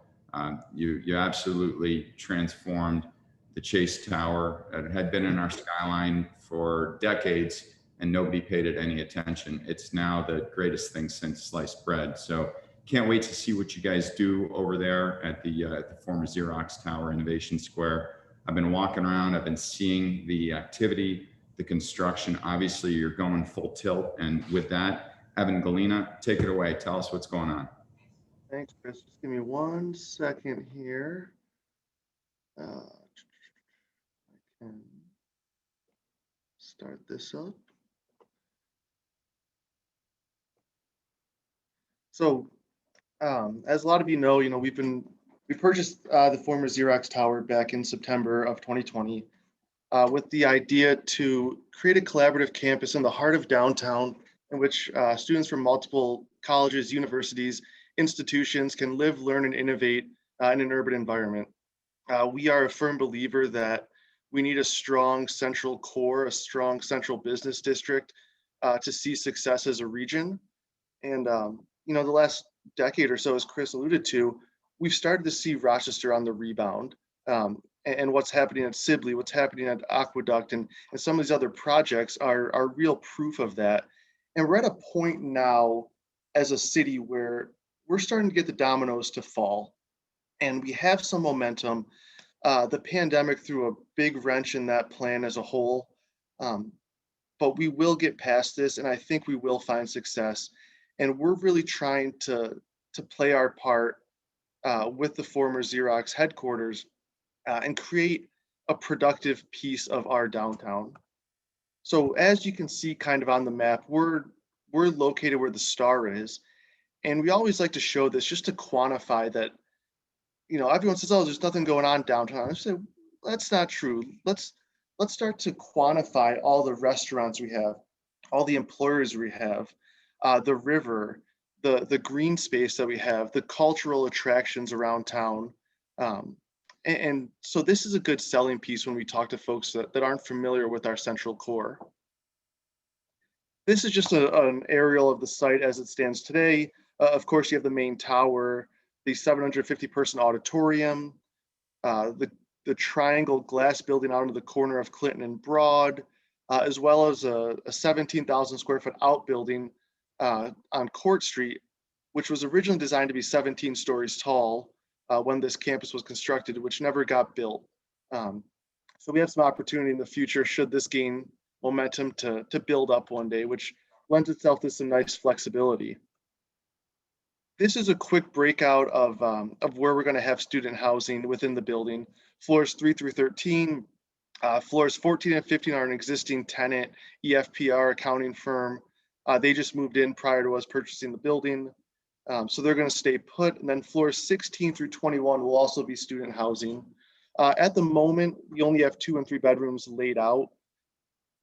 You absolutely transformed the Chase Tower. It had been in our skyline for decades and nobody paid it any attention. It's now the greatest thing since sliced bread. So can't wait to see what you guys do over there at the former Xerox Tower, Innovation Square. I've been walking around, I've been seeing the activity, the construction. Obviously you're going full tilt. And with that, Evan, Galena, take it away. Tell us what's going on. Thanks, Chris. Just give me 1 second here. I can start this up. So, as a lot of you know, we purchased the former Xerox Tower back in September of 2020 with the idea to create a collaborative campus in the heart of downtown in which students from multiple colleges, universities, institutions can live, learn, and innovate in an urban environment. We are a firm believer that we need a strong central core, a strong central business district to see success as a region. And the last decade or so, as Chris alluded to, we've started to see Rochester on the rebound. and what's happening at Sibley, what's happening at Aqueduct, and some of these other projects are real proof of that. And we're at a point now as a city where we're starting to get the dominoes to fall, and we have some momentum. The pandemic threw a big wrench in that plan as a whole, but we will get past this, and I think we will find success. And we're really trying to play our part with the former Xerox headquarters and create a productive piece of our downtown. So as you can see kind of on the map, we're located where the star is. And we always like to show this just to quantify that, everyone says, oh, there's nothing going on downtown. I say, that's not true. Let's start to quantify all the restaurants we have, all the employers we have, the river, the green space that we have, the cultural attractions around town. And so this is a good selling piece when we talk to folks that aren't familiar with our central core. This is just an aerial of the site as it stands today. Of course, you have the main tower, the 750-person auditorium, the triangle glass building out into the corner of Clinton and Broad, as well as a 17,000 square foot outbuilding on Court Street, which was originally designed to be 17 stories tall when this campus was constructed, which never got built. So we have some opportunity in the future, should this gain momentum, to build up one day, which lends itself to some nice flexibility. This is a quick breakout of where we're going to have student housing within the building. Floors 3 through 13, floors 14 and 15 are an existing tenant, EFPR accounting firm. They just moved in prior to us purchasing the building. So they're going to stay put. And then floors 16 through 21 will also be student housing. At the moment, we only have 2 and 3 bedrooms laid out.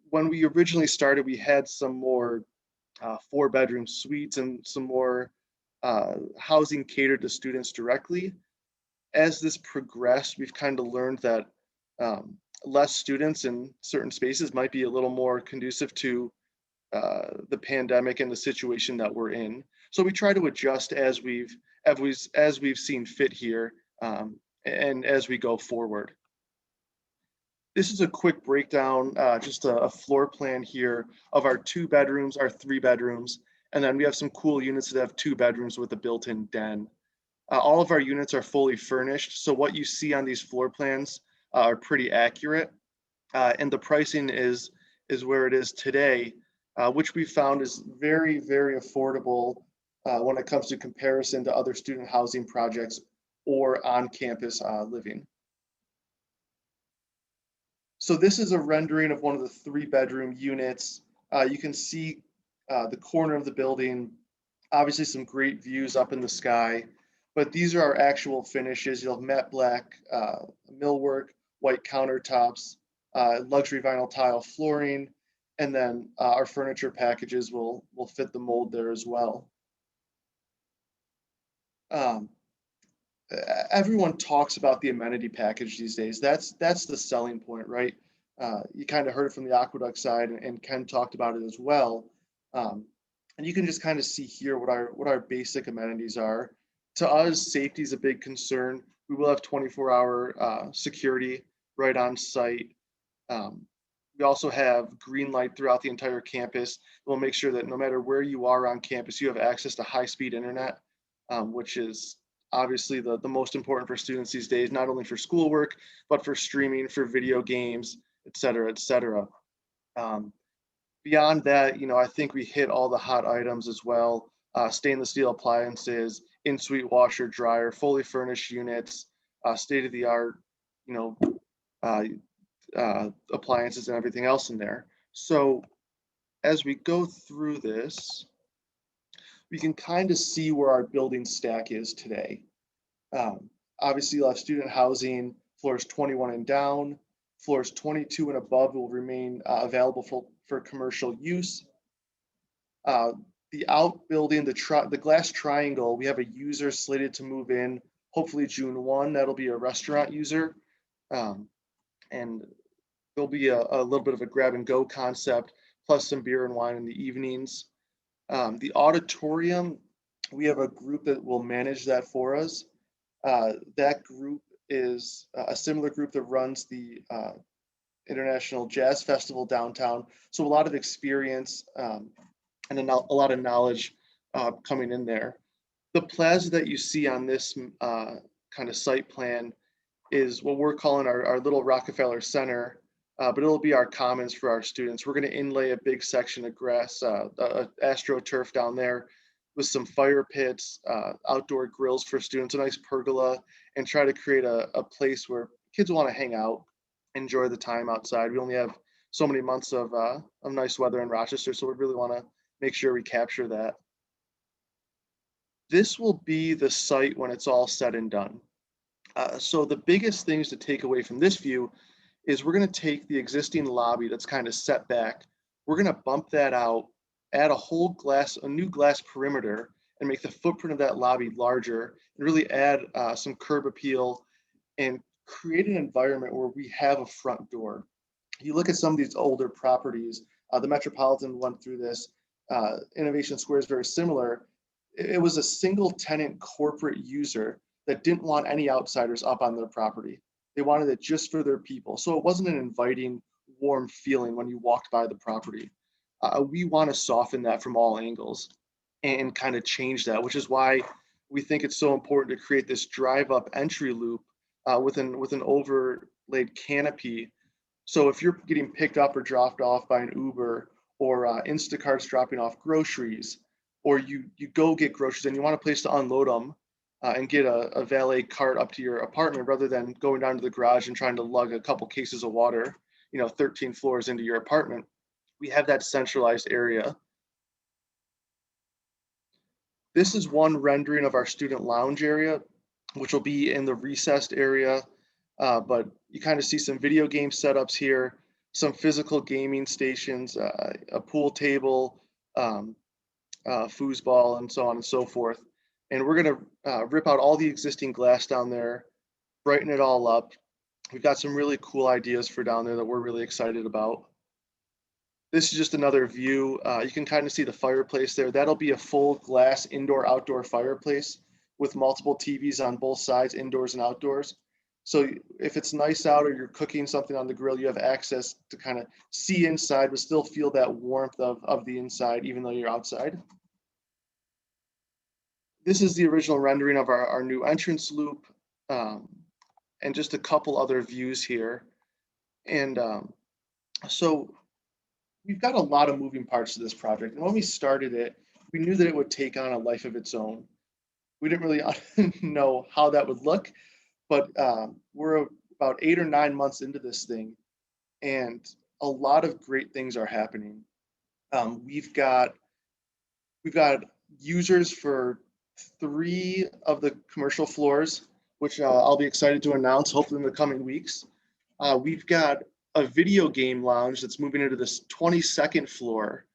When we originally started, we had some more 4-bedroom suites and some more housing catered to students directly. As this progressed, we've kind of learned that less students in certain spaces might be a little more conducive to the pandemic and the situation that we're in. So we try to adjust as we've seen fit here, and as we go forward. This is a quick breakdown, just a floor plan here of our 2 bedrooms, our 3 bedrooms, and then we have some cool units that have 2 bedrooms with a built-in den. All of our units are fully furnished, so what you see on these floor plans are pretty accurate, and the pricing is where it is today, which we found is very, very affordable when it comes to comparison to other student housing projects or on-campus living. So this is a rendering of one of the 3-bedroom units. You can see the corner of the building, obviously some great views up in the sky, but these are our actual finishes. You'll have matte black millwork, white countertops, luxury vinyl tile flooring, and then our furniture packages will fit the mold there as well. Everyone talks about the amenity package these days. That's the selling point, right? You kind of heard it from the Aqueduct side, and Ken talked about it as well. And you can just kind of see here what our basic amenities are. To us, safety is a big concern. We will have 24-hour security right on site. We also have green light throughout the entire campus. We'll make sure that no matter where you are on campus, you have access to high-speed internet, which is obviously the most important for students these days, not only for schoolwork, but for streaming, for video games, et cetera, et cetera. Beyond that, I think we hit all the hot items as well. Stainless steel appliances, in-suite washer, dryer, fully furnished units, state-of-the-art, appliances and everything else in there. So as we go through this, we can kind of see where our building stack is today. Obviously, you'll have student housing, floors 21 and down. Floors 22 and above will remain available for commercial use. The outbuilding, the glass triangle, we have a user slated to move in, hopefully June 1. That'll be a restaurant user. And there'll be a little bit of a grab and go concept, plus some beer and wine in the evenings. The auditorium, we have a group that will manage that for us. That group is a similar group that runs the International Jazz Festival downtown. So a lot of experience and a lot of knowledge coming in there. The plaza that you see on this kind of site plan is what we're calling our little Rockefeller Center, but it'll be our commons for our students. We're going to inlay a big section of grass, AstroTurf down there with some fire pits, outdoor grills for students, a nice pergola, and try to create a place where kids want to hang out, enjoy the time outside. We only have so many months of nice weather in Rochester, so we really want to make sure we capture that. This will be the site when it's all said and done. So the biggest things to take away from this view is we're going to take the existing lobby that's kind of set back. We're going to bump that out, add a new glass perimeter, and make the footprint of that lobby larger, and really add some curb appeal and create an environment where we have a front door. You look at some of these older properties, the Metropolitan went through this, Innovation Square is very similar. It was a single tenant corporate user that didn't want any outsiders up on their property. They wanted it just for their people. So it wasn't an inviting, warm feeling when you walked by the property. We want to soften that from all angles and kind of change that, which is why we think it's so important to create this drive-up entry loop with an overlaid canopy. So if you're getting picked up or dropped off by an Uber or Instacart's dropping off groceries, or you go get groceries and you want a place to unload them and get a valet cart up to your apartment rather than going down to the garage and trying to lug a couple cases of water, 13 floors into your apartment, we have that centralized area. This is one rendering of our student lounge area, which will be in the recessed area, but you kind of see some video game setups here, some physical gaming stations, a pool table, foosball, and so on and so forth. And we're going to rip out all the existing glass down there, brighten it all up. We've got some really cool ideas for down there that we're really excited about. This is just another view. You can kind of see the fireplace there. That'll be a full glass indoor-outdoor fireplace with multiple TVs on both sides, indoors and outdoors. So if it's nice out or you're cooking something on the grill, you have access to kind of see inside, but still feel that warmth of the inside, even though you're outside. This is the original rendering of our new entrance loop, and just a couple other views here. And so we've got a lot of moving parts to this project. And when we started it, we knew that it would take on a life of its own. We didn't really know how that would look, but we're about 8 or 9 months into this thing, and a lot of great things are happening. We've got users for 3 of the commercial floors, which I'll be excited to announce hopefully in the coming weeks. We've got a video game lounge that's moving into this 22nd floor.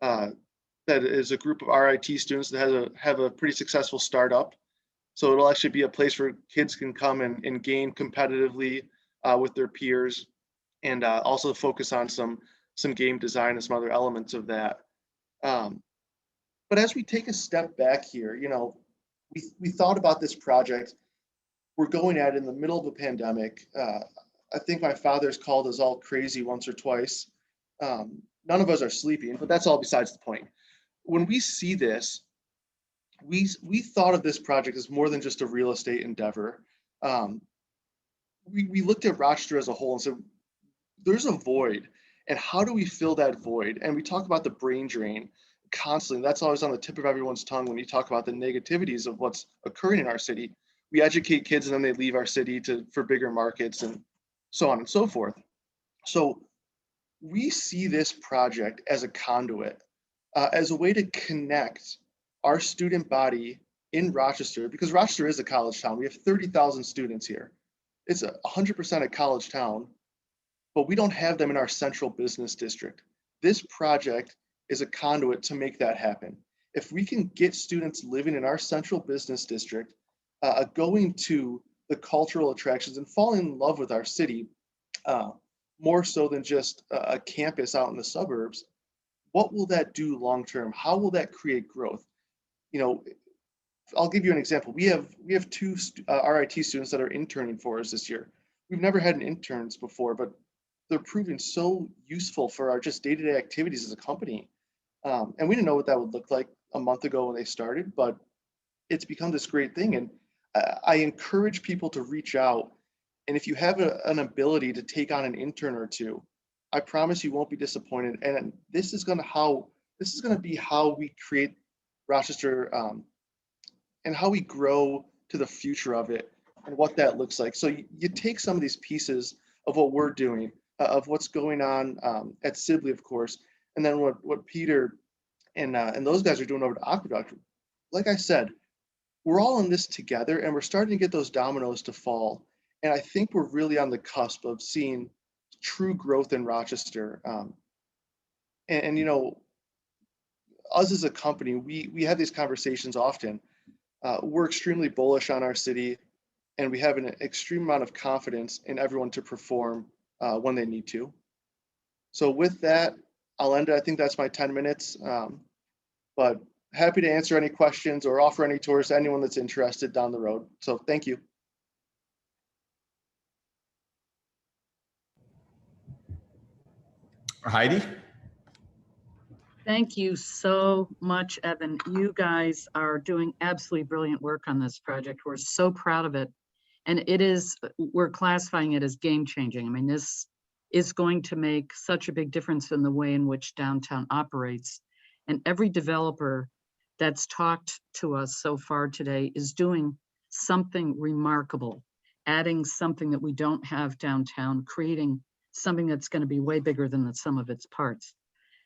That is a group of RIT students that have a pretty successful startup. So it'll actually be a place where kids can come and game competitively with their peers, and also focus on some game design and some other elements of that. But as we take a step back here, we thought about this project. We're going at it in the middle of a pandemic. I think my father's called us all crazy once or twice. None of us are sleeping, but that's all besides the point. When we see this, we thought of this project as more than just a real estate endeavor. We looked at Rochester as a whole and said, there's a void, and how do we fill that void? And we talk about the brain drain constantly. That's always on the tip of everyone's tongue when you talk about the negativities of what's occurring in our city. We educate kids and then they leave our city for bigger markets and so on and so forth. So we see this project as a conduit, as a way to connect our student body in Rochester, because Rochester is a college town. We have 30,000 students here. It's 100% a college town, but we don't have them in our central business district. This project is a conduit to make that happen. If we can get students living in our central business district, going to the cultural attractions and falling in love with our city, more so than just a campus out in the suburbs, what will that do long term? How will that create growth? I'll give you an example. We have two RIT students that are interning for us this year. We've never had interns before, but they're proving so useful for our just day-to-day activities as a company. And we didn't know what that would look like a month ago when they started, but it's become this great thing. And I encourage people to reach out. And if you have an ability to take on an intern or two, I promise you won't be disappointed. And this is going to be how we create Rochester and how we grow to the future of it and what that looks like. So you take some of these pieces of what we're doing, of what's going on at Sibley, of course, and then what Peter and those guys are doing over to Aqueduct. Like I said, we're all in this together, and we're starting to get those dominoes to fall. And I think we're really on the cusp of seeing true growth in Rochester. And you know, us as a company, we have these conversations often. We're extremely bullish on our city, and we have an extreme amount of confidence in everyone to perform when they need to. So with that, I'll end it. I think that's my 10 minutes. But happy to answer any questions or offer any tours to anyone that's interested down the road. So thank you. Heidi? Thank you so much, Evan. You guys are doing absolutely brilliant work on this project. We're so proud of it. And we're classifying it as game changing. I mean, this is going to make such a big difference in the way in which downtown operates. And every developer that's talked to us so far today is doing something remarkable, adding something that we don't have downtown, creating something that's going to be way bigger than the sum of its parts.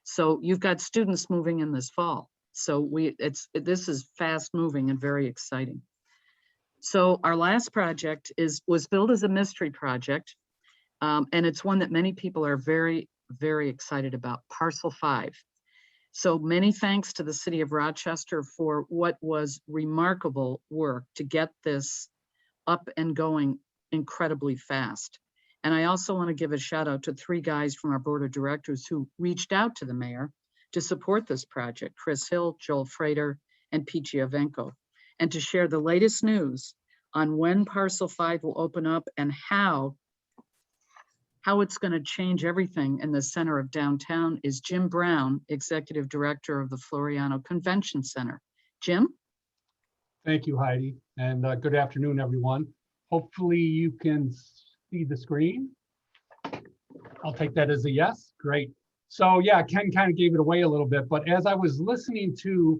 So you've got students moving in this fall. So this is fast moving and very exciting. So our last project was billed as a mystery project. And it's one that many people are very, very excited about, Parcel 5. So many thanks to the city of Rochester for what was remarkable work to get this up and going incredibly fast. And I also want to give a shout out to 3 guys from our board of directors who reached out to the mayor to support this project, Chris Hill, Joel Frater, and Pete Giovenco, and to share the latest news on when Parcel 5 will open up and how it's going to change everything in the center of downtown is Jim Brown, Executive Director of the Floriano Convention Center. Jim? Thank you, Heidi, and good afternoon, everyone. Hopefully you can see the screen. I'll take that as a yes. Great. So yeah, Ken kind of gave it away a little bit, but as I was listening to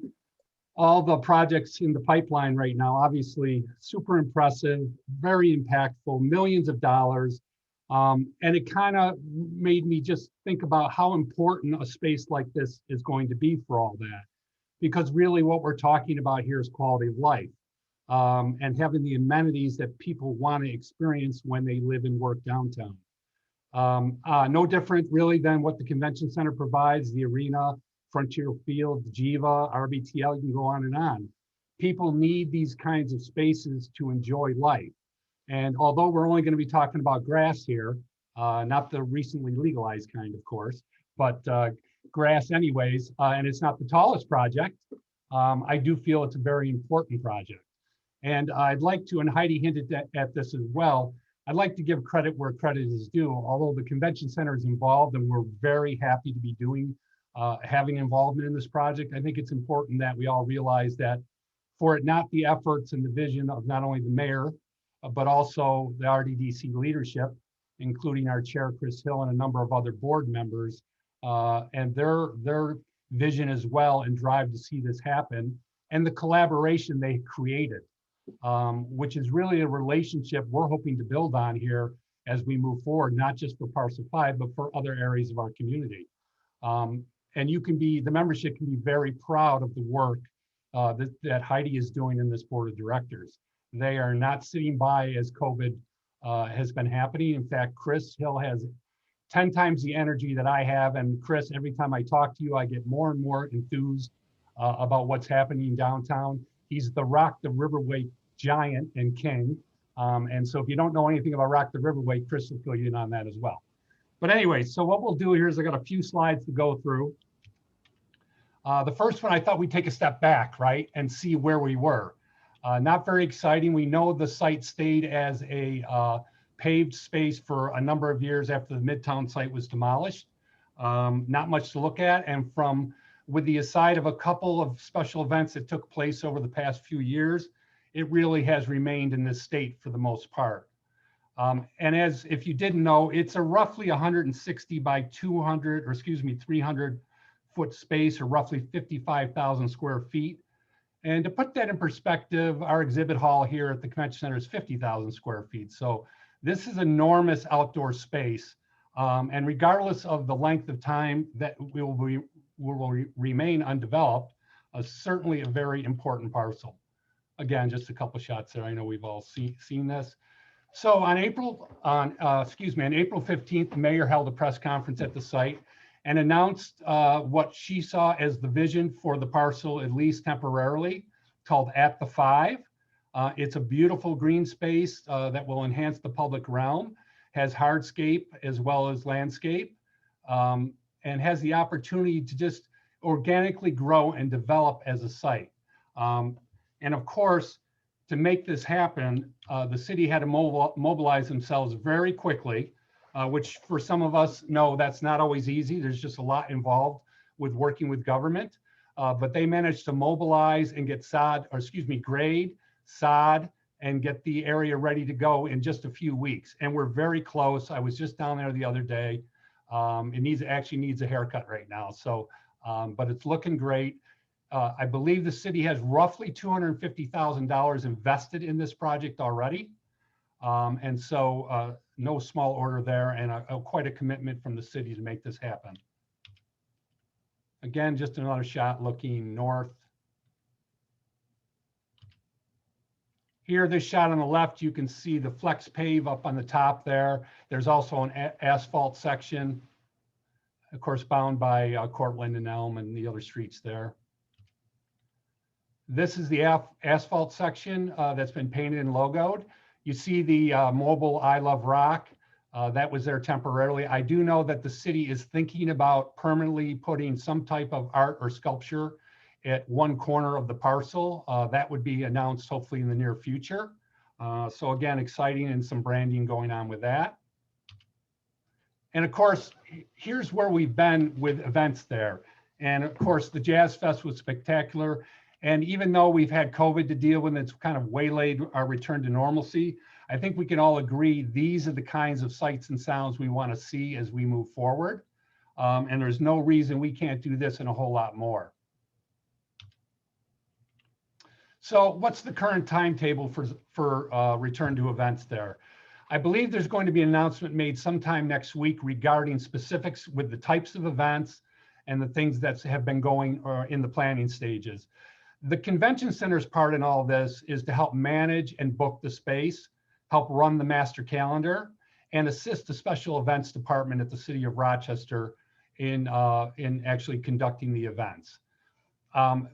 all the projects in the pipeline right now, obviously super impressive, very impactful, millions of dollars. And it kind of made me just think about how important a space like this is going to be for all that. Because really what we're talking about here is quality of life and having the amenities that people want to experience when they live and work downtown. No different really than what the convention center provides, the arena, Frontier Field, Jiva, RBTL, you can go on and on. People need these kinds of spaces to enjoy life. And although we're only going to be talking about grass here, not the recently legalized kind, of course, but grass anyways, and it's not the tallest project, I do feel it's a very important project. And I'd like to, and Heidi hinted at this as well, I'd like to give credit where credit is due. Although the convention center is involved and we're very happy to be having involvement in this project, I think it's important that we all realize that for it not the efforts and the vision of not only the mayor, but also the Rddc leadership, including our chair, Chris Hill, and a number of other board members, and their vision as well and drive to see this happen, and the collaboration they created, which is really a relationship we're hoping to build on here as we move forward, not just for Parcel 5, but for other areas of our community. And the membership can be very proud of the work that Heidi is doing in this board of directors. They are not sitting by as COVID has been happening. In fact, Chris Hill has 10 times the energy that I have. And Chris, every time I talk to you, I get more and more enthused about what's happening downtown. He's the Rock the Riverway giant and king. And so if you don't know anything about Rock the Riverway, Chris will fill you in on that as well. But anyway, so what we'll do here is I got a few slides to go through. The first one, I thought we'd take a step back, right, and see where we were. Not very exciting. We know the site stayed as a paved space for a number of years after the Midtown site was demolished. Not much to look at. And with the aside of a couple of special events that took place over the past few years, it really has remained in this state for the most part. And as if you didn't know, it's a roughly 160 by 200, or excuse me, 300 foot space, or roughly 55,000 square feet. And to put that in perspective, our exhibit hall here at the Convention Center is 50,000 square feet. So this is enormous outdoor space. And regardless of the length of time that will remain undeveloped, certainly a very important parcel. Again, just a couple shots there. I know we've all seen this. So on April 15th, the mayor held a press conference at the site and announced what she saw as the vision for the parcel, at least temporarily, called At the Five. It's a beautiful green space that will enhance the public realm, has hardscape as well as landscape, and has the opportunity to just organically grow and develop as a site. And of course, to make this happen, the city had to mobilize themselves very quickly, which for some of us know that's not always easy. There's just a lot involved with working with government, but they managed to mobilize and get grade, sod, and get the area ready to go in just a few weeks. And we're very close. I was just down there the other day. It actually needs a haircut right now. So, but it's looking great. I believe the city has roughly $250,000 invested in this project already. And so no small order there, and quite a commitment from the city to make this happen. Again, just another shot looking north. Here, this shot on the left, you can see the flex pave up on the top there. There's also an asphalt section, of course, bound by Cortland and Elm and the other streets there. This is the asphalt section that's been painted and logoed. You see the mobile I Love Rock. That was there temporarily. I do know that the city is thinking about permanently putting some type of art or sculpture at one corner of the parcel. That would be announced hopefully in the near future. So again, exciting, and some branding going on with that. And of course, here's where we've been with events there. And of course, the Jazz Fest was spectacular. And even though we've had COVID to deal with, it's kind of waylaid our return to normalcy, I think we can all agree these are the kinds of sights and sounds we want to see as we move forward. And there's no reason we can't do this and a whole lot more. So what's the current timetable for return to events there? I believe there's going to be an announcement made sometime next week regarding specifics with the types of events and the things that have been going in the planning stages. The convention center's part in all this is to help manage and book the space, help run the master calendar, and assist the special events department at the city of Rochester in actually conducting the events.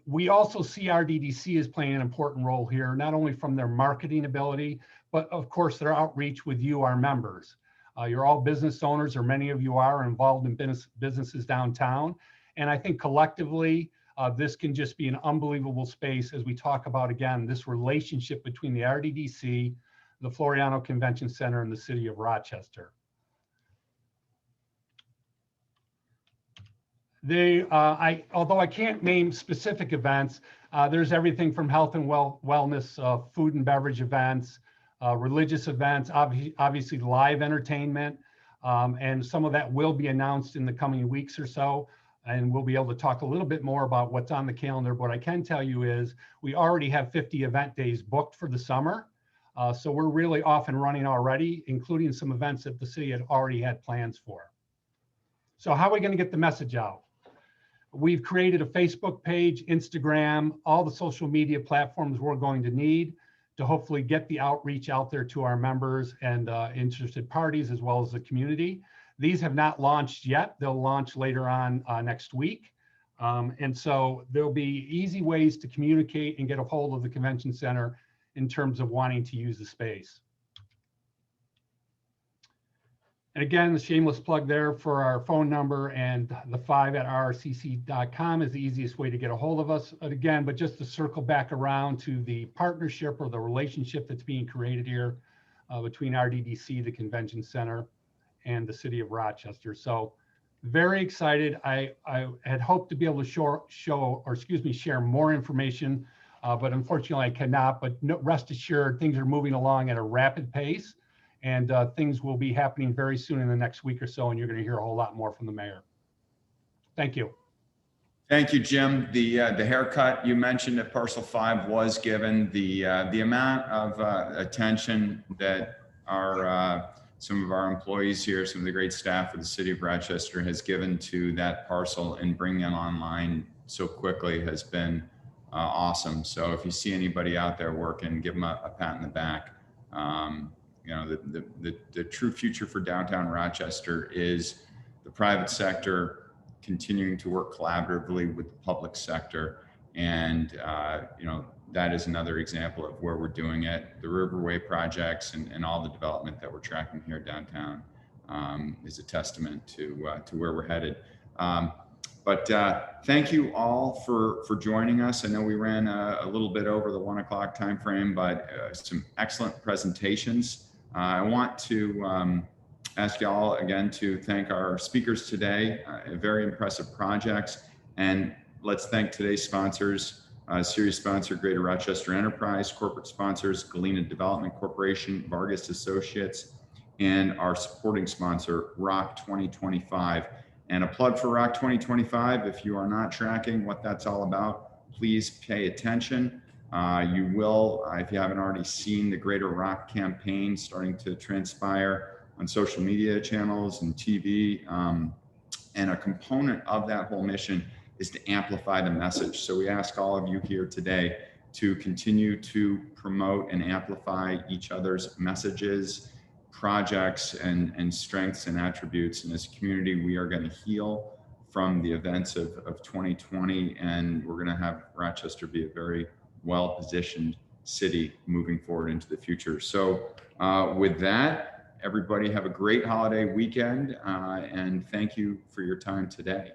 We also see Rddc as playing an important role here, not only from their marketing ability, but of course their outreach with you, our members. You're all business owners, or many of you are involved in businesses downtown. And I think collectively, this can just be an unbelievable space as we talk about, again, this relationship between the Rddc, the Floriano Convention Center, and the city of Rochester. Although I can't name specific events, there's everything from health and wellness, food and beverage events, religious events, obviously live entertainment, and some of that will be announced in the coming weeks or so. And we'll be able to talk a little bit more about what's on the calendar. What I can tell you is we already have 50 event days booked for the summer. So we're really off and running already, including some events that the city had already had plans for. So how are we going to get the message out? We've created a Facebook page, Instagram, all the social media platforms we're going to need to hopefully get the outreach out there to our members and interested parties, as well as the community. These have not launched yet. They'll launch later on next week. And so there'll be easy ways to communicate and get a hold of the convention center in terms of wanting to use the space. And again, the shameless plug there for our phone number, and the 5@rrcc.com is the easiest way to get a hold of us. And again, but just to circle back around to the partnership or the relationship that's being created here between RDDC, the Convention Center, and the city of Rochester. So very excited. I had hoped to be able to share more information, but unfortunately I cannot. But rest assured, things are moving along at a rapid pace, and things will be happening very soon in the next week or so, and you're going to hear a whole lot more from the mayor. Thank you. Thank you, Jim. The haircut you mentioned at Parcel 5 was given. The amount of attention that our some of our employees here, some of the great staff of the city of Rochester has given to that parcel and bringing it online so quickly has been awesome. So if you see anybody out there working, give them a pat in the back. You know, the true future for downtown Rochester is the private sector continuing to work collaboratively with the public sector. And, you know, that is another example of where we're doing it. The Riverway projects and all the development that we're tracking here downtown is a testament to where we're headed. But thank you all for joining us. I know we ran a little bit over the 1 o'clock timeframe, but some excellent presentations. I want to ask you all again to thank our speakers today, very impressive projects. And let's thank today's sponsors, series sponsor, Greater Rochester Enterprise, corporate sponsors, Galena Development Corporation, Vargas Associates, and our supporting sponsor, Rock 2025. And a plug for Rock 2025, if you are not tracking what that's all about, please pay attention. You will, if you haven't already seen the Greater Rock campaign starting to transpire on social media channels and TV. And a component of that whole mission is to amplify the message. So we ask all of you here today to continue to promote and amplify each other's messages, projects, and strengths and attributes. And as a community, we are going to heal from the events of 2020, and we're going to have Rochester be a very well-positioned city moving forward into the future. So with that, everybody have a great holiday weekend, and thank you for your time today.